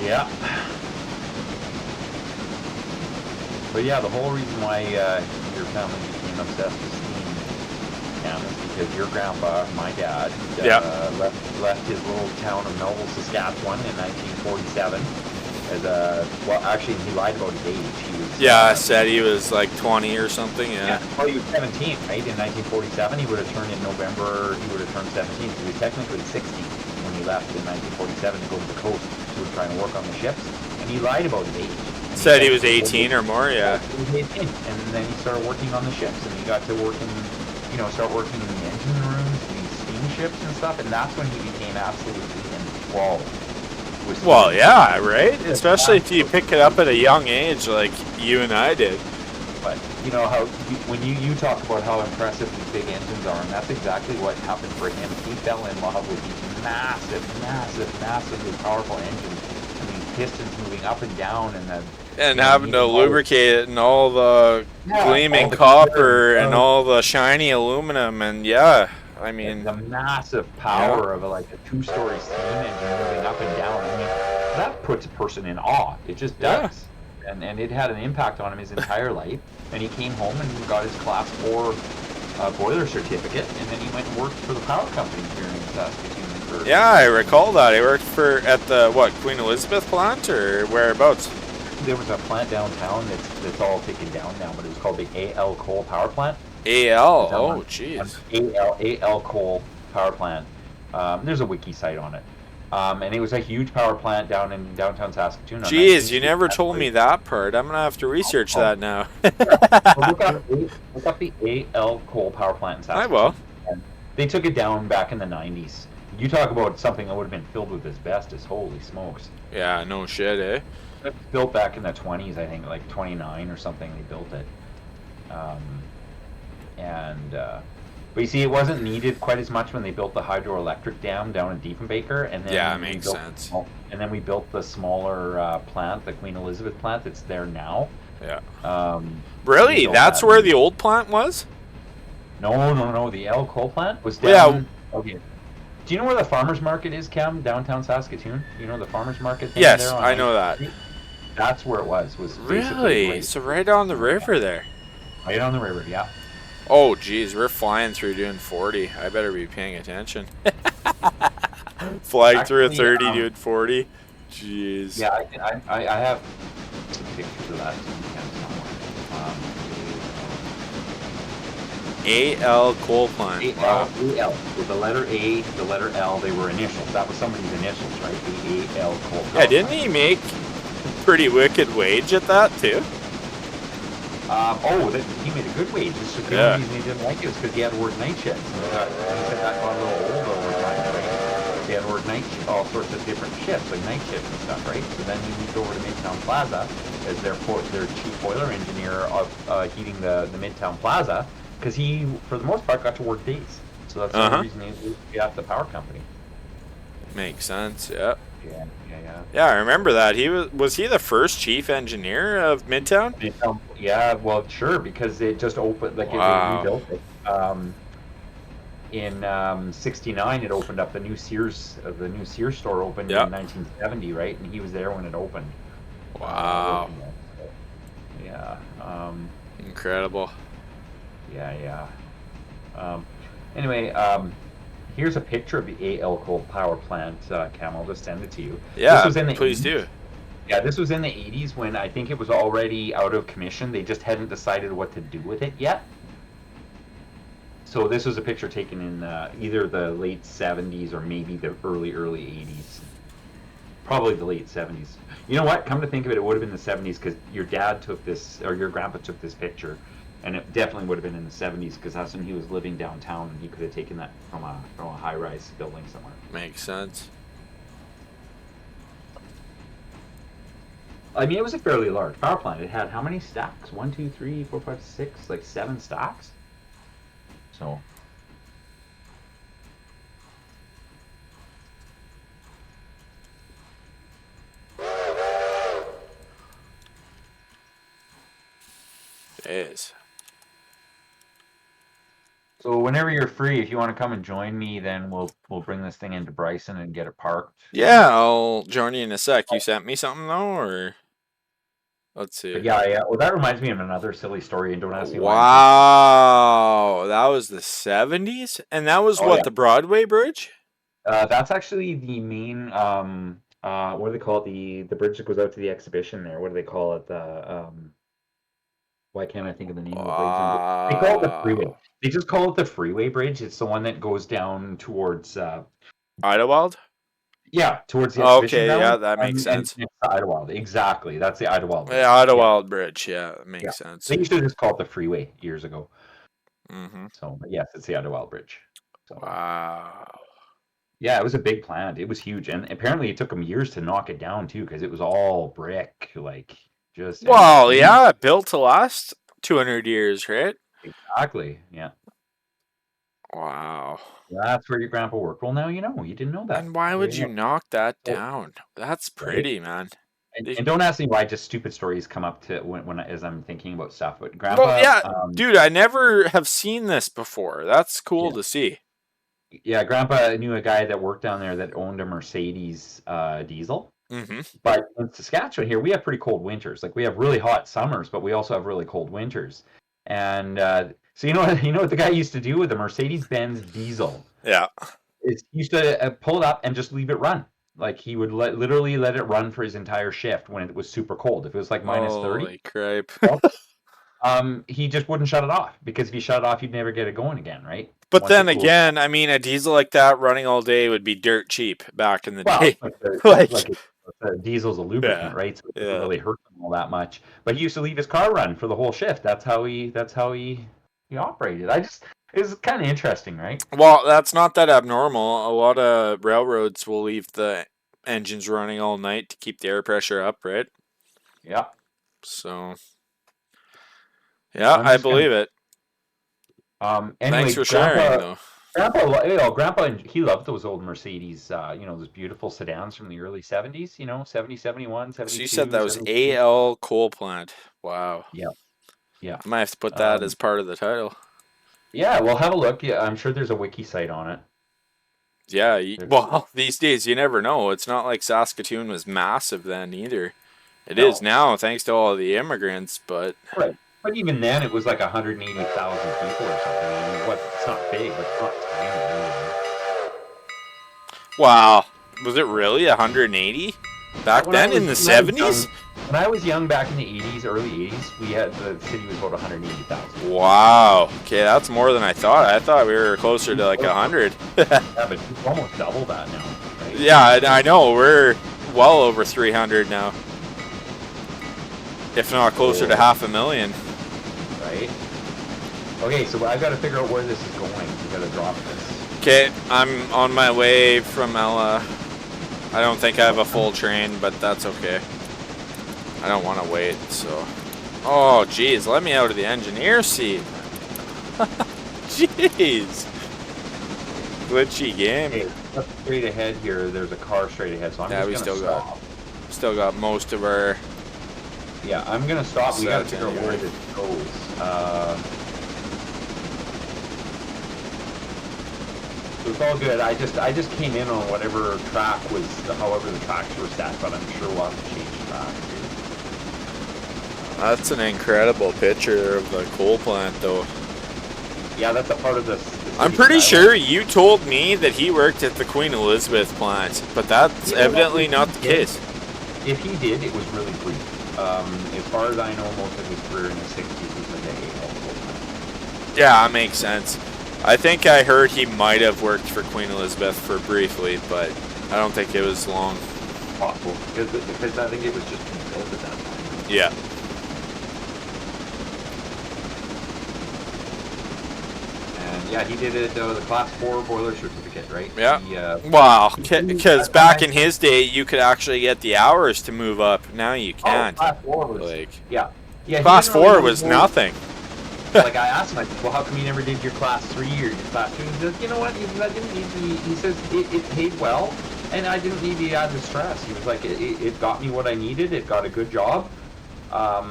Yeah. But yeah, the whole reason why your family became obsessed with steam, Cam, is because your grandpa, my dad, left his little town of Melville, Saskatchewan in 1947. Well, actually, he lied about his age. He was, said he was like 20 or something. Yeah. Well, he was 17, right? In 1947, he would have turned in November. He would have turned 17. So he was technically 60. left in 1947 to go to the coast to try and work on the ships, and he lied about his age. And he Said said he he was was only 18 or more. Yeah. 18, and then he started working on the ships, and he got to work in, start working in the engine rooms, these steamships and stuff, and that's when he became absolutely enthralled with Well, steam. yeah, right. Especially if you pick it up at a young age, like you and I did. But you know how when you talk about how impressive these big engines are, and that's exactly what happened for him. He fell in love with these massively powerful engines, and these pistons moving up and down, and then And having to needing all the, lubricate it and all the all gleaming the care and copper and love, all the shiny aluminum. And yeah, I mean, the massive yeah, power of like a two-story steam engine moving up and down. I mean, that puts a person in awe. It just yeah. does. And it had an impact on him his entire life. And he came home and got his Class 4 boiler certificate, and then he went and worked for the power company here in Saskatoon for Yeah, I recall that. I worked at the, what, Queen Elizabeth plant or whereabouts? there was a plant downtown that's all taken down now, but it was called the AL Coal Power Plant. AL. It's Oh, on jeez. AL Coal Power Plant. There's a wiki site on it. And it was a huge power plant down in downtown Saskatoon on Jeez, 19th you Street. never told me that part. I'm gonna have to research Oh, that now. sure. Well, look up the AL Coal Power Plant in I will. Saskatoon. And they took it down back in the 90s. You talk about something that would have been filled with asbestos. Holy smokes. Yeah, no shit, eh? It was built back in the 20s, I think, like 29 or something, they built it. Um, and but you see, it wasn't needed quite as much when they built the hydroelectric dam down in Diefenbaker, and Yeah, it then makes sense. we built the smaller plant, the Queen Elizabeth plant that's there now. Yeah. We Really? built That's that. where the old plant was? No. The L coal plant was Well, yeah. down. Okay. Do you know where the farmers market is, Cam? Downtown Saskatoon. You know the farmers market thing there Yes, on I know 19th that. Street? That's where it was. Was basically Really? So right on the river there. right on the river. Yeah. Oh, geez, we're flying through doing 40. I better be paying attention. Flying through a Actually, 30 doing 40. Jeez. yeah, I have pictures of that AL coal plant. Wow. AL. So the letter A, the letter L, they were initials. That was somebody's initials, right? The AL coal power Yeah, didn't plant. he make pretty wicked wage at that too? He made a good wage. The Yeah. only reason he didn't like it was because he had to work night shifts. And he said that got a little old over time, right? He had to work all sorts of different shifts, like night shifts and stuff, right? So then he moved over to Midtown Plaza as their chief boiler engineer of heating the Midtown Plaza, because he, for the most part, got to work days. So that's the only reason he was at the power company. Makes sense. Yeah. Yeah. Yeah, I remember that. Was he the first chief engineer of Midtown? Yeah, well, sure, because it just opened, like they Wow. rebuilt it. In '69, it opened up the new Sears store opened Yep. in 1970, right? And he was there when it opened. Wow. Working there. So, yeah. Incredible. Yeah. Anyway, here's a picture of the AL Coal Power Plant, Cam. I'll just send it to you. Yeah, This was in the please 80s. do. Yeah, this was in the 80s when I think it was already out of commission. They just hadn't decided what to do with it yet. So this was a picture taken in either the late 70s or maybe the early 80s. Probably the late 70s. You know what? Come to think of it, it would have been the 70s because your dad took this, or your grandpa took this picture. And it definitely would have been in the 70s because that's when he was living downtown and he could have taken that from a high-rise building somewhere. Makes sense. I mean, it was a fairly large power plant. It had how many stacks? 1, 2, 3, 4, 5, 6, like 7 stacks. So. It is. So whenever you're free, if you want to come and join me, then we'll bring this thing into Bryson and get it parked. Yeah, I'll join you in a sec. You sent me something though, or let's see. But yeah. Well, that reminds me of another silly story, and don't ask me why. Wow, that was the 70s, and that was Oh what, yeah. the Broadway Bridge? That's actually the main. What do they call it? The bridge that goes out to the exhibition there. What do they call it? Why can't I think of the name of the bridge? They call it the freeway. Wow. They just call it the freeway bridge. It's the one that goes down towards Idlewild? Yeah, towards the exhibition Okay, yeah, ground that makes and sense. next to Idlewild. Exactly. That's the Idlewild Yeah, Bridge. Yeah. Idlewild Bridge. Yeah, that Yeah. makes sense. They used to just call it the freeway years ago. Hmm. So, but yes, it's the Idlewild Bridge. So, Wow. yeah, it was a big plant. It was huge, and apparently it took them years to knock it down too, because it was all brick, like just and Well, huge. yeah, built to last 200 years, right? Exactly. Yeah. Wow. That's where your grandpa worked. Well, now you know. You didn't know that. And why There would you you go. knock that Oh, down? That's right. pretty, man. They- And don't ask me why just stupid stories come up to as I'm thinking about stuff. But Well, grandpa, yeah, dude, I never have seen this before. That's cool yeah, to see. yeah, grandpa knew a guy that worked down there that owned a Mercedes diesel. Hmm. But in Saskatchewan here, we have pretty cold winters. Like we have really hot summers, but we also have really cold winters. And so you know what the guy used to do with the Mercedes-Benz diesel Yeah. is he used to pull it up and just leave it run. Like he would literally let it run for his entire shift when it was super cold. If it was like minus 30, Holy crap. he just wouldn't shut it off because if you shut it off, you'd never get it going again, right? But Once it then cools. again, I mean, a diesel like that running all day would be dirt cheap back in the Well, day. Like, like the diesel's a yeah, lubricant, right? So it doesn't yeah. really hurt them all that much. But he used to leave his car run for the whole shift. That's how he operated. It's kind of interesting, right? Well, that's not that abnormal. A lot of railroads will leave the engines running all night to keep the air pressure up, right? Yeah. So, So yeah, I'm I just gonna believe it. Thanks anyway, for sharing, though. Grandpa, he loved those old Mercedes, those beautiful sedans from the early 70s, 70, 71, So you said 72, that was 73. AL coal plant. Wow. Yeah, yeah. I might have to put that Um, as part of the title. yeah, well, have a look. Yeah, I'm sure there's a wiki site on it. Yeah, There's, well, these days you never know. It's not like Saskatoon was massive then either. It is no, now thanks to all the immigrants, but right. But even then, it was like 180,000 people or something. I mean, it's not big, but it's not tiny either. wow. Was it really 180? Back then in the 70s? When I was young back in the 80s, early 80s, the city was about 180,000. Wow. Okay, that's more than I thought. I thought we were closer to like 100. Yeah, but it's almost double that now, right? Yeah, I know. We're well over 300 now. If not closer to 500,000. Right? Okay, so I've got to figure out where this is going. We got to drop this. Okay, I'm on my way from Ella. I don't think I have a full train, but that's okay. I don't want to wait, so... Oh, jeez, let me out of the engineer seat. Jeez. Glitchy game. Okay, up straight ahead here, there's a car straight ahead, so I'm just going to stop. Still got most of our... Yeah, I'm going to stop. We got to set figure out where anyway. this goes. So it's all good. I just came in on whatever track was, however the tracks were set, but I'm sure we'll have to change tracks. That's an incredible picture of the coal plant, though. Yeah, that's a part of this. I'm pretty sure you told me that he worked at the Queen Elizabeth plant, but that's evidently not the case. If he did, it was really brief. As far as I know, most of his career in the 60s was in the AL coal plant. Yeah, that makes sense. I think I heard he might have worked for Queen Elizabeth for briefly, but I don't think it was long. Possible, because I think it was just being built at that time. Yeah. And yeah, he did it, the Class 4 boiler certificate, right? Yeah. He, Wow, because back in his day, you could actually get the hours to move up. Now you can't. Class 4 was, Like, yeah. Yeah, Class 4 was nothing. Like I asked him, I said, well, how come you never did your Class 3 or your Class 2? He says, you know what, I didn't need the, he says, it paid well, and I didn't need the added stress. He was like, it got me what I needed, it got a good job.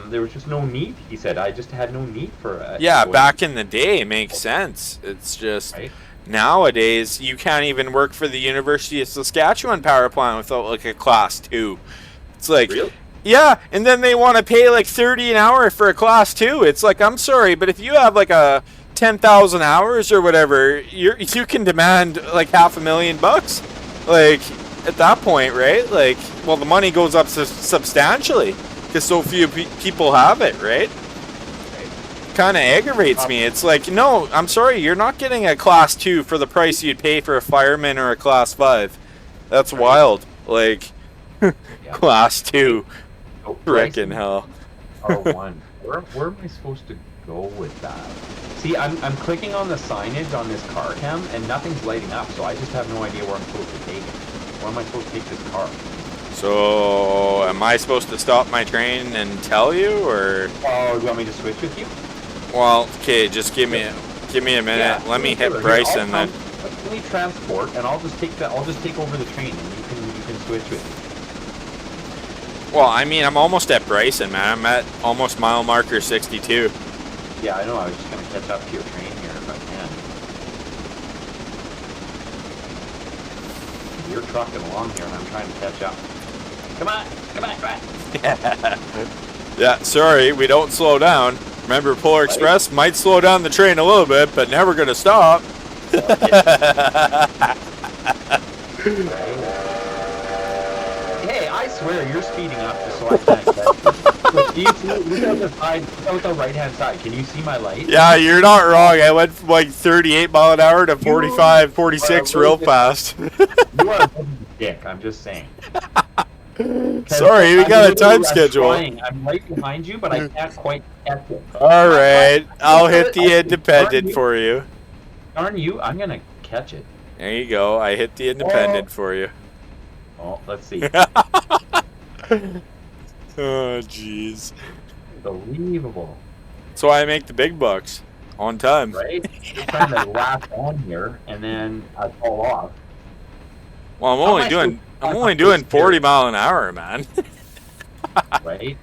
There was just no need, he said. I just had no need for it. Yeah, back in the day, it makes sense. It's just, right? nowadays, you can't even work for the University of Saskatchewan power plant without, like, a Class 2. It's like... Really? Yeah, and then they want to pay like 30 an hour for a Class 2. It's like, I'm sorry, but if you have like a 10,000 hours or whatever, you can demand like $500,000. Like, at that point, right? Like, well, the money goes up substantially because so few people have it, right? Kind of aggravates me. It's like, no, I'm sorry, you're not getting a Class 2 for the price you'd pay for a fireman or a Class 5. That's right? wild. Like, Yeah. class Okay. 2. So Frickin' Bryson hell. R1. Where am I supposed to go with that? See, I'm clicking on the signage on this car cam and nothing's lighting up, so I just have no idea where I'm supposed to take it. Where am I supposed to take this car? So, am I supposed to stop my train and tell you, or? Oh, do you want me to switch with you? Well, okay, just give me Yep. a Yeah, minute. Let me hit here, I'll Bryson then. come. Let me transport, and I'll just take I'll just take over the train, and you can switch with me. Well, I mean, I'm almost at Bryson, man. I'm at almost mile marker 62. Yeah, I know. I was just gonna catch up to your train here if I can. You're trucking along here, and I'm trying to catch up. Come on, come on, come on. Yeah, sorry, we don't slow down. Remember, Polar Right? Express might slow down the train a little bit, but never gonna stop. Right? Hey, I swear you're speeding up just so I can't catch you. Look, do you see? Look out the side. Look out the right-hand side. Can you see my light? Yeah, you're not wrong. I went from like 38 mile an hour to You 45, are a 46 little real bit. fast. You are a little dick. I'm just saying. Because Sorry, we I'm got a time literally, I'm schedule. trying. I'm right behind you, but I can't quite catch it. All Come on, come on. right, I'll hit the Darn independent you. for you. Darn you. I'm going to catch it. There you go. I hit the Oh. independent for you. Oh, let's see. Oh, jeez. Unbelievable. So I make the big bucks on time. Right? You're trying to lap on here, and then I fall off. Well, How am I supposed to I'm climb only up this doing 40 stairs? mile an hour, man. Right?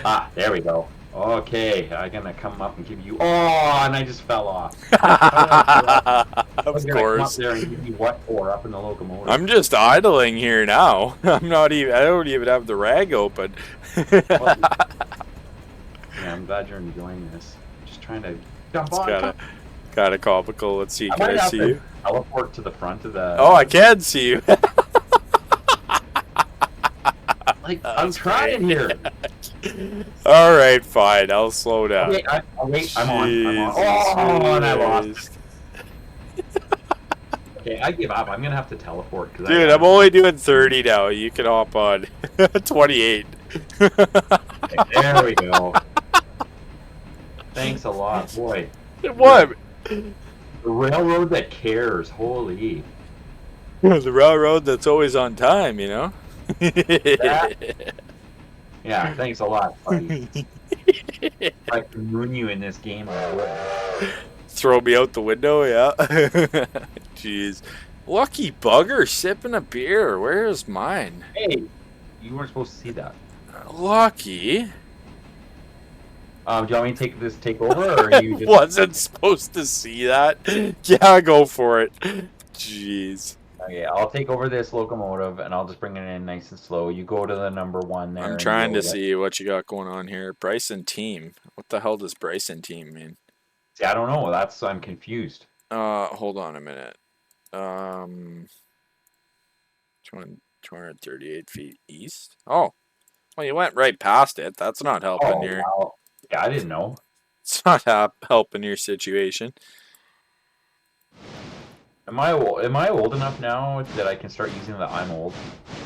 Ah, there we go. Okay, I'm gonna come up and give you. Oh, and I just fell off. I was Of gonna come up course. there and give you what for up in the locomotive. I'm just idling here now. I'm not even. I don't even have the rag open. Well, yeah, I'm glad you're enjoying this. Just trying to jump It's on. Come. kind of comical. Let's see. I Can might I have see to you? teleport to the front of the. Oh, I can see you. Like I'm That's trying here. All right, fine. I'll slow down. Okay, I'll wait. I'm on. I'm on. Jesus Oh, and I lost. Christ. Okay, I give up. I'm gonna have to teleport because Dude, I'm only doing 30 now. You can hop on. 28. Okay, there we go. Thanks a lot, boy. What? The railroad that cares. Holy. The railroad that's always on time, you know? That, yeah, thanks a lot, buddy. If I can ruin you in this game, I would. Throw me out the window, yeah. Jeez. Lucky bugger sipping a beer. Where's mine? Hey, you weren't supposed to see that. Lucky? Do you want me to take over, or are you just... Wasn't supposed to see that. Yeah, go for it. Jeez. Okay, I'll take over this locomotive, and I'll just bring it in nice and slow. You go to the number one there. I'm And trying to load it. see what you got going on here. Bryson team. What the hell does Bryson team mean? See, I don't know. I'm confused. Hold on a minute. 238 feet east. Oh, well, you went right past it. That's not helping Oh, your. wow. Yeah, I didn't know. It's not helping your situation. Am I old enough now that I can start using the I'm old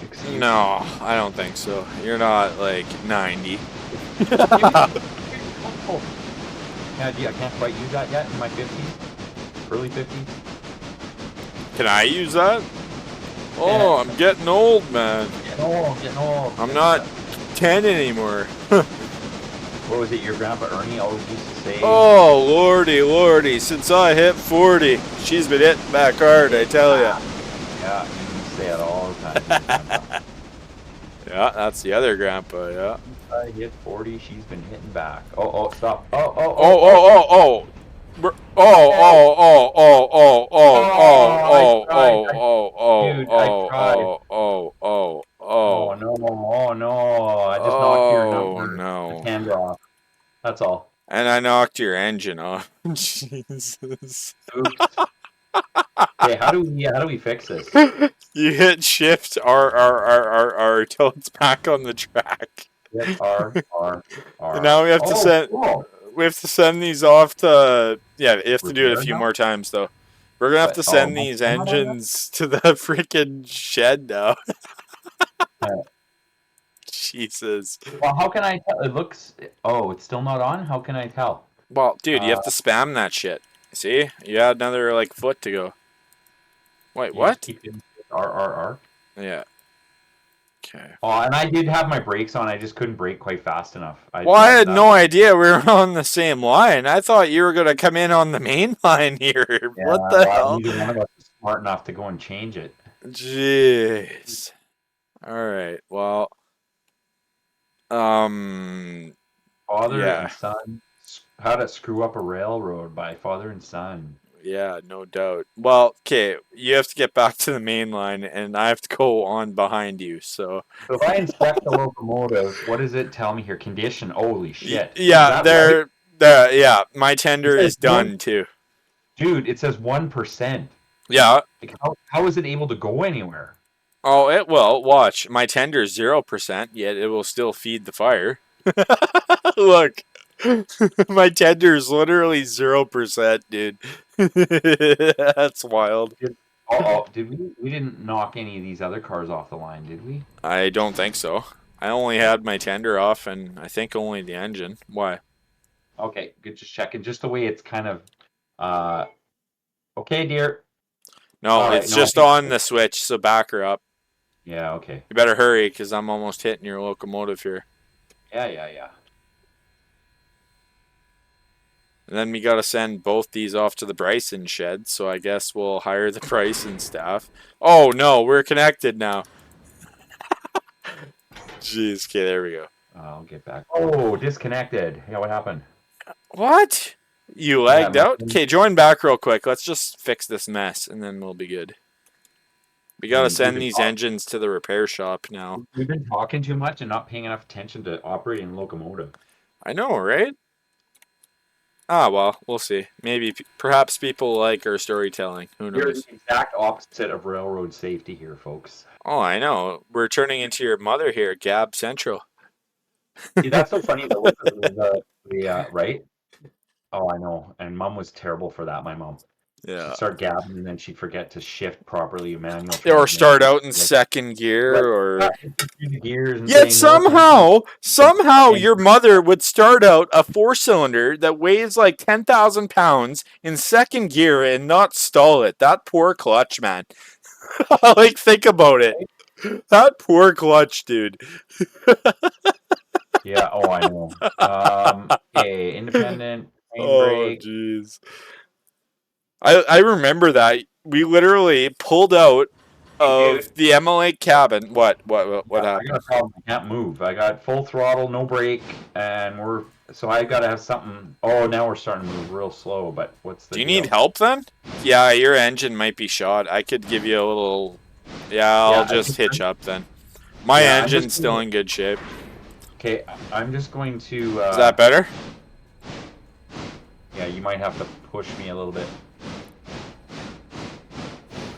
excuse? No, I don't think so. You're not like 90. Oh, yeah, I can't quite use that yet in my 50s, early 50s. Can I use that? Oh, I'm getting old, man. Getting old. I'm not 10 anymore. What was it your Grandpa Ernie always used to say? Oh, lordy, lordy. Since I hit 40, she's been hitting back hard, I tell ya. Yeah, he used to say it all the time. Yeah, that's the other grandpa, yeah. Since I hit 40, she's been hitting back. Oh, stop. Oh. Oh, oh, oh, oh. Oh, oh, oh, oh, oh, oh, oh, oh, Dude, I tried. oh, oh, Oh, oh. no. Oh, no. I just knocked your Oh, number. no. The camera off. That's all. And I knocked your engine off. Jesus. Oops. Okay, how do we fix this? You hit shift R till it's back on the track. Hit R. And now we have to send Cool. these off to, yeah, you have to do it a Repair few now? more times though. We're gonna have to But oh, send these engines to the freaking shed now. Jesus. well, how can I tell? It looks. Oh, it's still not on. How can I tell? Well, dude, you Uh, have to spam that shit. See? You had another like foot to go. Wait, you just what? keep it R. Yeah. Okay. Oh, and I did have my brakes on. I just couldn't brake quite fast enough. Well, I had no idea we were on the same line. I thought you were gonna come in on the main line here. Yeah, What the well, hell? neither one of us is smart enough to go and change it. Jeez. All right. Well, Father yeah. and son. How to screw up a railroad by father and son. Yeah, no doubt. Well, okay, you have to get back to the main line, and I have to go on behind you. So, So if I inspect the locomotive, what does it tell me here? Condition. Holy shit! Is yeah, that right? yeah, my It tender says is done too. dude, it says 1%. Yeah. Like how is it able to go anywhere? Oh, it will. Watch, my tender is 0%, yet it will still feed the fire. Look, my tender is literally 0%, dude. That's wild. Did we didn't knock any of these other cars off the line, did we? I don't think so. I only had my tender off, and I think only the engine. Why? Okay, good. Just checking. Just the way it's kind of. Uh, okay, dear. No, All right. it's No, I just think. on the switch, so back her up. Yeah. Okay. You better hurry, because I'm almost hitting your locomotive here. Yeah. And then we gotta send both these off to the Bryson shed, so I guess we'll hire the Bryson staff. Oh no, we're connected now. Jeez, okay, there we go. I'll get back. Oh, disconnected. Yeah, what happened? What? You Yeah, lagged out? Okay, join back real quick. Let's just fix this mess, and then we'll be good. We gotta send these engines to the repair shop now. We've been talking too much and not paying enough attention to operating the locomotive. I know, right? Ah, well, we'll see. Maybe, perhaps people like our storytelling. Who You're knows? the exact opposite of railroad safety here, folks. Oh, I know. We're turning into your mother here, Gab Central. See, that's so funny. Right? Oh, I know. And mom was terrible for that. My mom. Yeah. She'd start gabbing and then she'd forget to shift properly, manual. Or start out in second gear, or gears. And yet somehow your mother would start out a 4-cylinder that weighs like 10,000 pounds in second gear and not stall it. That poor clutch, man. Like, think about it. That poor clutch, dude. Yeah. Oh, I know. Okay, independent. Oh, jeez. I remember that. We literally pulled out of the MLA cabin. What happened? I got a problem. I can't move. I got full throttle, no brake, and so I got to have something. Oh, now we're starting to move real slow. But what's the? Do you need help then? Yeah, your engine might be shot. I could give you a little. Yeah, I'll just hitch up then. My engine's still in good shape. Okay, I'm just going to. Is that better? Yeah, you might have to push me a little bit.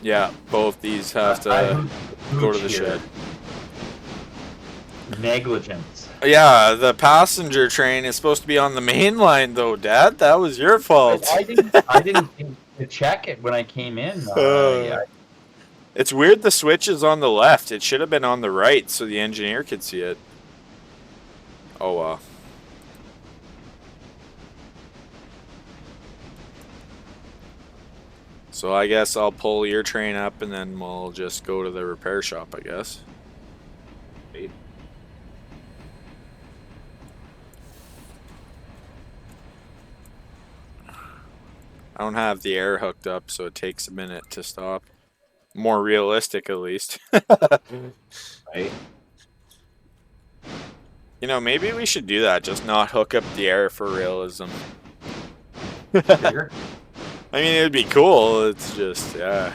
Yeah, both these have to go to the shed. Negligence. Yeah, the passenger train is supposed to be on the main line, though, Dad. That was your fault. I didn't think to check it when I came in. Yeah. It's weird the switch is on the left. It should have been on the right so the engineer could see it. Oh, well. So I guess I'll pull your train up and then we'll just go to the repair shop, I guess. Wait. I don't have the air hooked up, so it takes a minute to stop. More realistic, at least. Right. You know, maybe we should do that. Just not hook up the air for realism. Bigger? I mean, it'd be cool. It's just, yeah.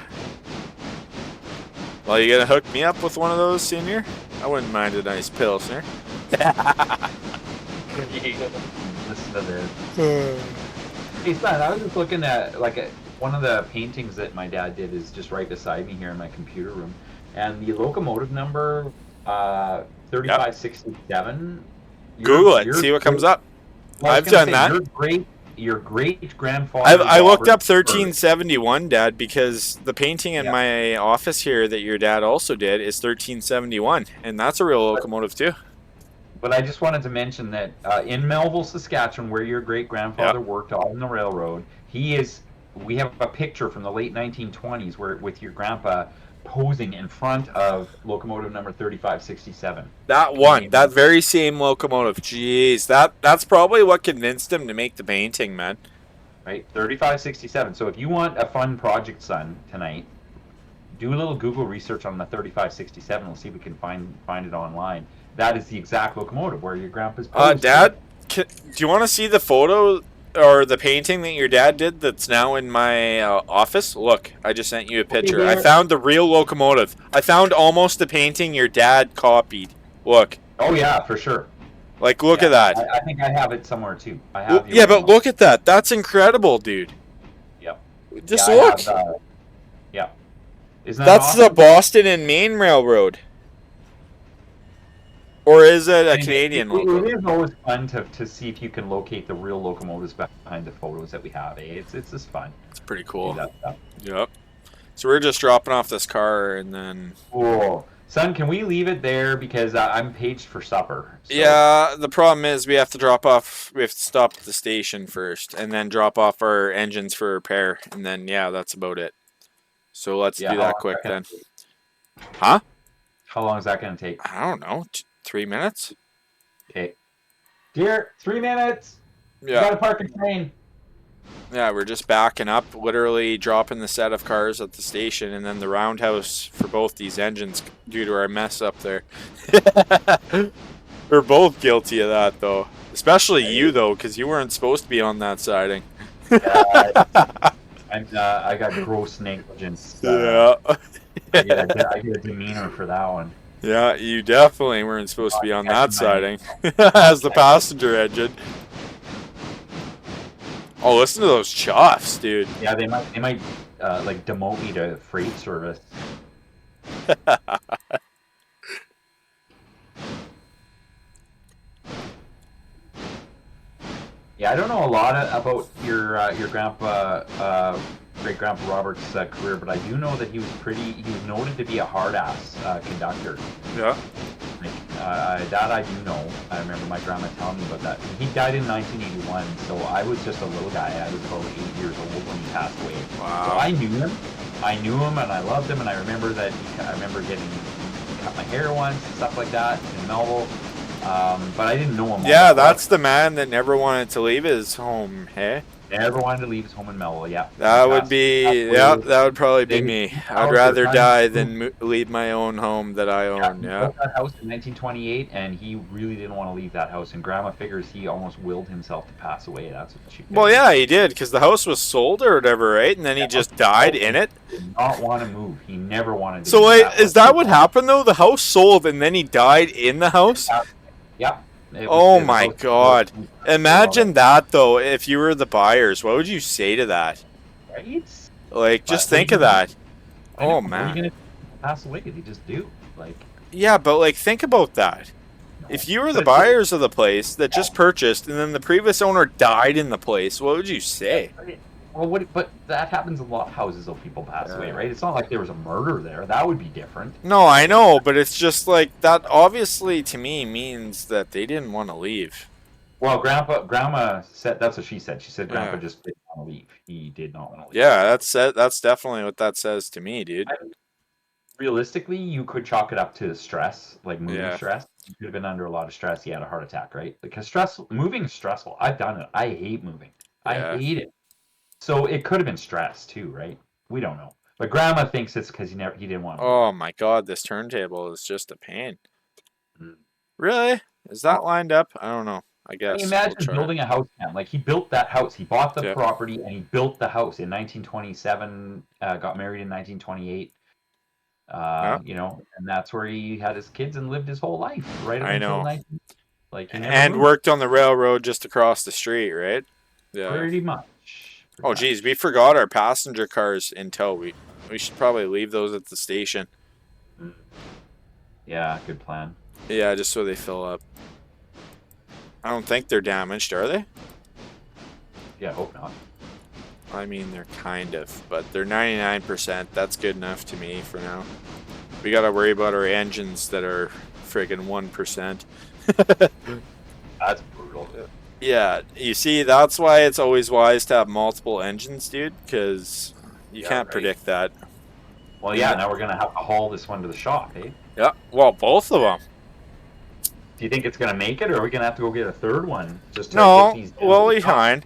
Well, you gonna hook me up with one of those, Senior? I wouldn't mind a nice pilsner. Listen to this. Hey, son, I was just looking at, one of the paintings that my dad did is just right beside me here in my computer room. And the locomotive number, 3567. Google it, see what comes up. I've done that. your great grandfather I looked Robert up Bird. 1371, Dad, because the painting in Yeah, my office here that your dad also did is 1371, and that's a real but locomotive too. but I just wanted to mention that in Melville, Saskatchewan, where your great Yeah. grandfather worked on the railroad, he is. We have a picture from the late 1920s where with your grandpa posing in front of locomotive number 3567, That one, that Canadian, very same locomotive. Jeez, that's probably what convinced him to make the painting, man. right? 3567. So if you want a fun project, son, tonight, do a little Google research on the 3567. We'll see if we can find it online. That is the exact locomotive where your grandpa's posed to Dad, it. do you want to see the photo or the painting that your dad did that's now in my office? Look, I just sent you a Okay, picture. I there. found the real locomotive. I found almost the painting your dad copied. Look, Oh yeah, for sure. like, look at Yeah, that. I think I have it somewhere too. I have the Yeah, but original. look at that. That's incredible, dude. Yep. Yeah, Just I look. have. Yeah. Isn't that That's the awesome? Boston and Maine Railroad. Or is it a Anyway, Canadian loco? it is always fun to see if you can locate the real locomotives behind the photos that we have. Eh? It's just fun It's pretty to do cool. that stuff. Yep. So we're just dropping off this car and then. Cool. Son, can we leave it there because I'm paged for supper. So Yeah, the problem is we have to drop off. We have to stop at the station first, and then drop off our engines for repair, and then yeah, that's about it. So let's yeah, do how that long is quick that gonna then. take? Huh? How long is that gonna take? I don't know. 3 minutes? Okay. Dear, 3 minutes. We Yeah. gotta park a train. Yeah, we're just backing up, literally dropping the set of cars at the station, and then the roundhouse for both these engines due to our mess up there. We're both guilty of that, though. Especially you, Right? though, because you weren't supposed to be on that siding. Yeah, I got gross negligence. Yeah. I get a demeanor for that one. Yeah, you definitely weren't supposed to Not be on that catching my, siding not as the catching. passenger engine. Oh, listen to those chuffs, dude. Yeah, they might like demote me to freight service. Yeah, I don't know a lot about your grandpa, great grandpa Robert's career, but I do know that he was noted to be a hard ass conductor. Yeah. Like, that I do know. I remember my grandma telling me about that. He died in 1981, so I was just a little guy. I was about 8 years old when he passed away. So Wow. I knew him. I knew him, and I loved him. And I remember that. I remember getting he cut my hair once and stuff like that in Melville. But I didn't know him all Yeah, that well. that's the man that never wanted to leave his home, hey? Never wanted to leave his home in Melville. Yeah, he That would passed be, yeah, away. that would probably be They me. I'd house they're rather trying to die move. than leave my own home that I Yeah, own, he yeah. built that house in 1928, and he really didn't want to leave that house. And Grandma figures he almost willed himself to pass away. That's what she Well, figures. yeah, he did, because the house was sold or whatever, right? And then he That house just was died sold, in and it. he did not want to move. He never wanted to So, leave wait, that is house. that what happened, though? The house sold and then he died in the house? Yep, it was Oh the my house was built god. and all Imagine that, that, though, if you were the buyers. What would you say to that? right? Like, just But what are you think of gonna do? that. I know. Oh, What are you man. gonna do? Pass away? They just do. Like, Yeah, but, like, think about that. no. If you were the But it's good. buyers of the place that just purchased and then the previous owner died in the place, what would you say? Right. Well, what? But that happens in a lot of houses. Though people pass away, Yeah. right? It's not like there was a murder there. That would be different. No, I know, but it's just like that obviously to me means that they didn't want to leave. Well, Grandma said that's what she said. She said Grandpa Yeah. just didn't want to leave. He did not want to leave. Yeah, that's definitely what that says to me, dude. Realistically, you could chalk it up to stress, like moving Yeah. stress. He could have been under a lot of stress. He had a heart attack, right? Because moving is stressful. I've done it. I hate moving. I Yeah. hate it. So it could have been stress too, right? We don't know. But Grandma thinks it's because he didn't want to move. Oh my god, this turntable is just a pain. Mm. Really? Is that lined up? I don't know. I Can you guess we'll imagine try. building a house, man? Like he built that house. He bought the Yeah. property and he built the house in 1927. Got married in 1928. Yeah. And that's where he had his kids and lived his whole life right up I until know. 19. Like he never And moved. worked on the railroad just across the street, right? Yeah. Pretty much. Oh geez, we forgot our passenger cars in tow. We should probably leave those at the station. Mm. Yeah, good plan. Yeah, just so they fill up. I don't think they're damaged, are they? Yeah, I hope not. I mean, they're kind of, but they're 99%. That's good enough to me for now. We gotta worry about our engines that are friggin' 1%. That's brutal. Yeah, you see, that's why it's always wise to have multiple engines, dude, because you Yeah, can't right. predict that. Well, And yeah, now we're gonna have to haul this one to the shop, eh? yeah, well, both of them. Do you think it's gonna make it, or are we gonna have to go get a third one just to get No, these down to well, the shop? behind.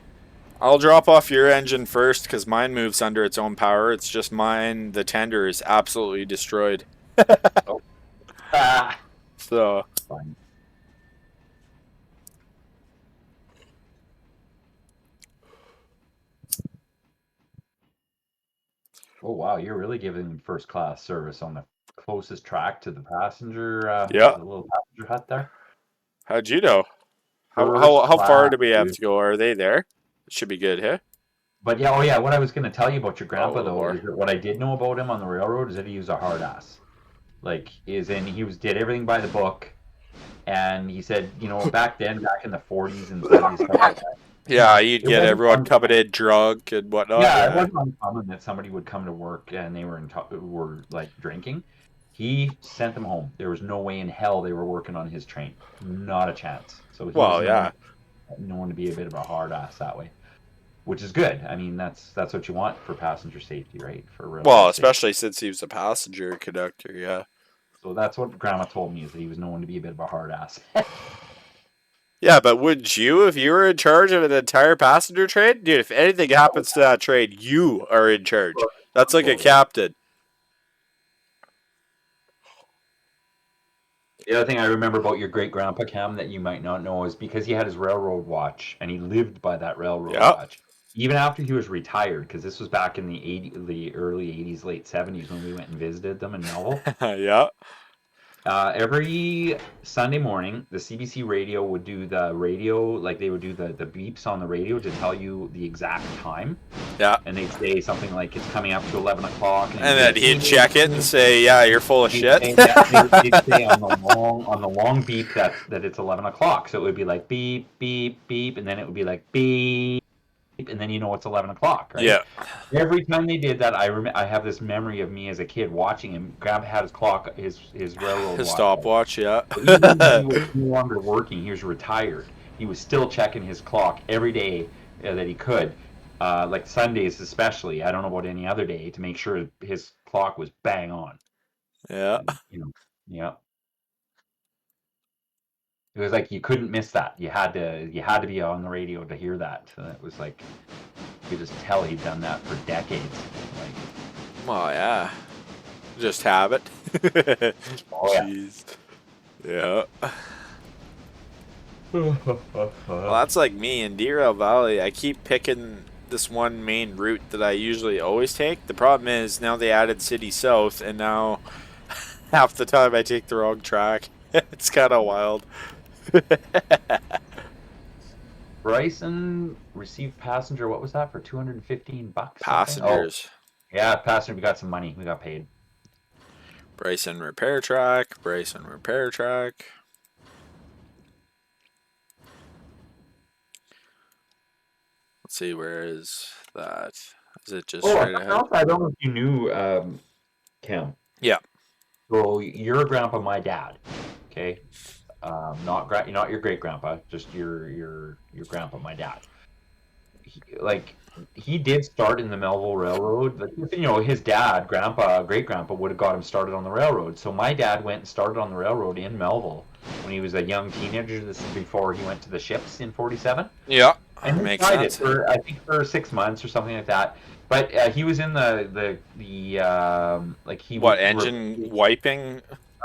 I'll drop off your engine first because mine moves under its own power. It's just mine. The tender is absolutely destroyed. Oh, ah, So, fine. Oh wow, you're really giving first class service on the closest track to the passenger. What yeah. is it, a little passenger hut there? How'd you know? First How far class, do we have dude. to go? Are they there? It should be good, hey? But yeah, oh yeah, what I was gonna tell you about your Oh, a grandpa little though more. is that what I did know about him on the railroad is that he was a hard ass. Like, is in he was did everything by the book, and he said, back then, back in the 40s and 70s, stuff like that, Yeah, you'd it get wasn't everyone coming uncommon. in drunk and whatnot. Yeah, it Yeah. wasn't uncommon that somebody would come to work and they were like drinking. He sent them home. There was no way in hell they were working on his train. Not a chance. So he was Well, known yeah. known to be a bit of a hard ass that way, which is good. I mean, that's what you want for passenger safety, right? For Well, railroad safety. especially since he was a passenger conductor. Yeah. So that's what Grandma told me is that he was known to be a bit of a hard ass. Yeah, but would you if you were in charge of an entire passenger train? Dude, if anything happens to that train, you are in charge. That's like a Oh yeah. captain. The other thing I remember about your great grandpa Cam that you might not know is because he had his railroad watch and he lived by that railroad Yeah. watch. Even after he was retired, because this was back in the early 80s, late 70s when we went and visited them in Melville. Yeah. Every Sunday morning, the CBC radio would do the radio, like they would do the beeps on the radio to tell you the exact time. Yeah. And they'd say something like it's coming up to 11 o'clock, and it'd And be then like he'd beep, beep, check it and beep. say, "Yeah, you're full of They'd shit." say that they'd say on the long beep that it's 11 o'clock. So it would be like beep beep beep, and then it would be like beep, and then it's 11 o'clock, right? Yeah. Every time they did that, I have this memory of me as a kid watching him. Grab had his clock, his railroad His watch on. stopwatch. Yeah. So even when he was no longer working, he was retired. He was still checking his clock every day that he could, like Sundays especially. I don't know about any other day to make sure his clock was bang on. Yeah. And, yeah. It was like you couldn't miss that. You had to be on the radio to hear that. So it was like you could just tell he'd done that for decades. Like, Well, yeah. Just have it. oh yeah. Jeez. Yeah. Well, Oh that's like me in Deerell Valley. I keep picking this one main route that I usually always take. The problem is now they added City South, and now half the time I take the wrong track. It's kind of wild. Bryson received passenger. What was that for? $215, something. Oh, Passengers. yeah, passenger. We got some money. We got paid. Bryson repair track. Bryson repair track. Let's see, where is that? Is it just Oh, straight something ahead? else I don't know if you knew, Kim. Yeah. So your grandpa, my dad. Okay, not your great grandpa, just your grandpa, my dad. He did start in the Melville Railroad. Like, his dad, grandpa, great grandpa would have got him started on the railroad. So my dad went and started on the railroad in Melville when he was a young teenager. This is before he went to the ships in '47, Yeah. and he Makes tried it sense. for I think for 6 months or something like that. But he was in the like he What, would engine wiping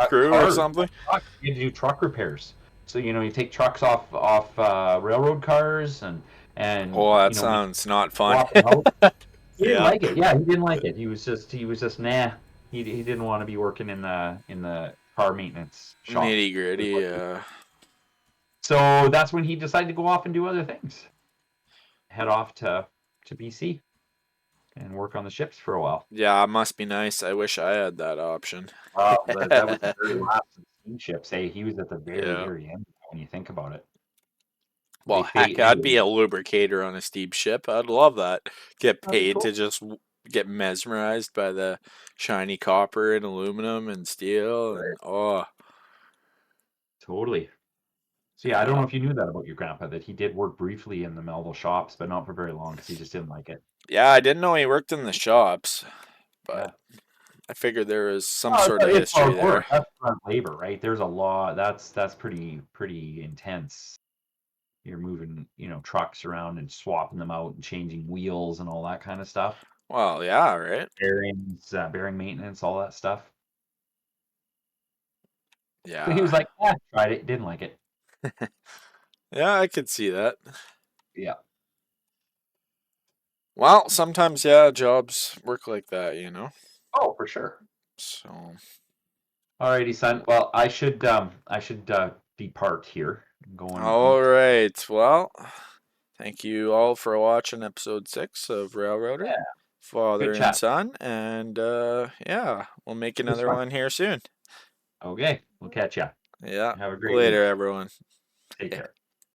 crew or cars, something? trucks. You had to do truck repairs. So you take trucks off railroad cars and Oh, that sounds not fun. swap them out. He didn't Yeah. like it. Yeah, he didn't like it. He was just nah. He didn't want to be working in the car maintenance shop. Nitty gritty. So that's when he decided to go off and do other things. Head off to BC and work on the ships for a while. Yeah, it must be nice. I wish I had that option. That was the very last of the steamships. Hey, he was at the very, Yeah. very end when you think about it. Well, heck, I'd be a lubricator on a steamship. I'd love that. Get That'd be paid to cool. just get mesmerized by the shiny copper and aluminum and steel and Right. oh Totally. So yeah, I don't yeah. know if you knew that about your grandpa, that he did work briefly in the Melville shops, but not for very long because he just didn't like it. Yeah, I didn't know he worked in the shops, but Yeah. I figured there was some Oh, sort of it's history hard work. there. That's hard labor, right? There's a lot. That's pretty intense. You're moving, trucks around and swapping them out and changing wheels and all that kind of stuff. Well, yeah, right? Bearings, bearing maintenance, all that stuff. So he Yeah. was like, "Yeah, tried it, didn't like it." Yeah, I could see that. Yeah. Well, sometimes yeah, jobs work like that, Oh, for sure. So, Alrighty, son. Well, I should depart here and go and all eat. right. Well, thank you all for watching episode 6 of Railroader, Yeah, Father good and chat. Son, and yeah, we'll make It was another fun. one here soon. Okay, we'll catch ya. Yeah. Have a great week. Later, everyone. Take care.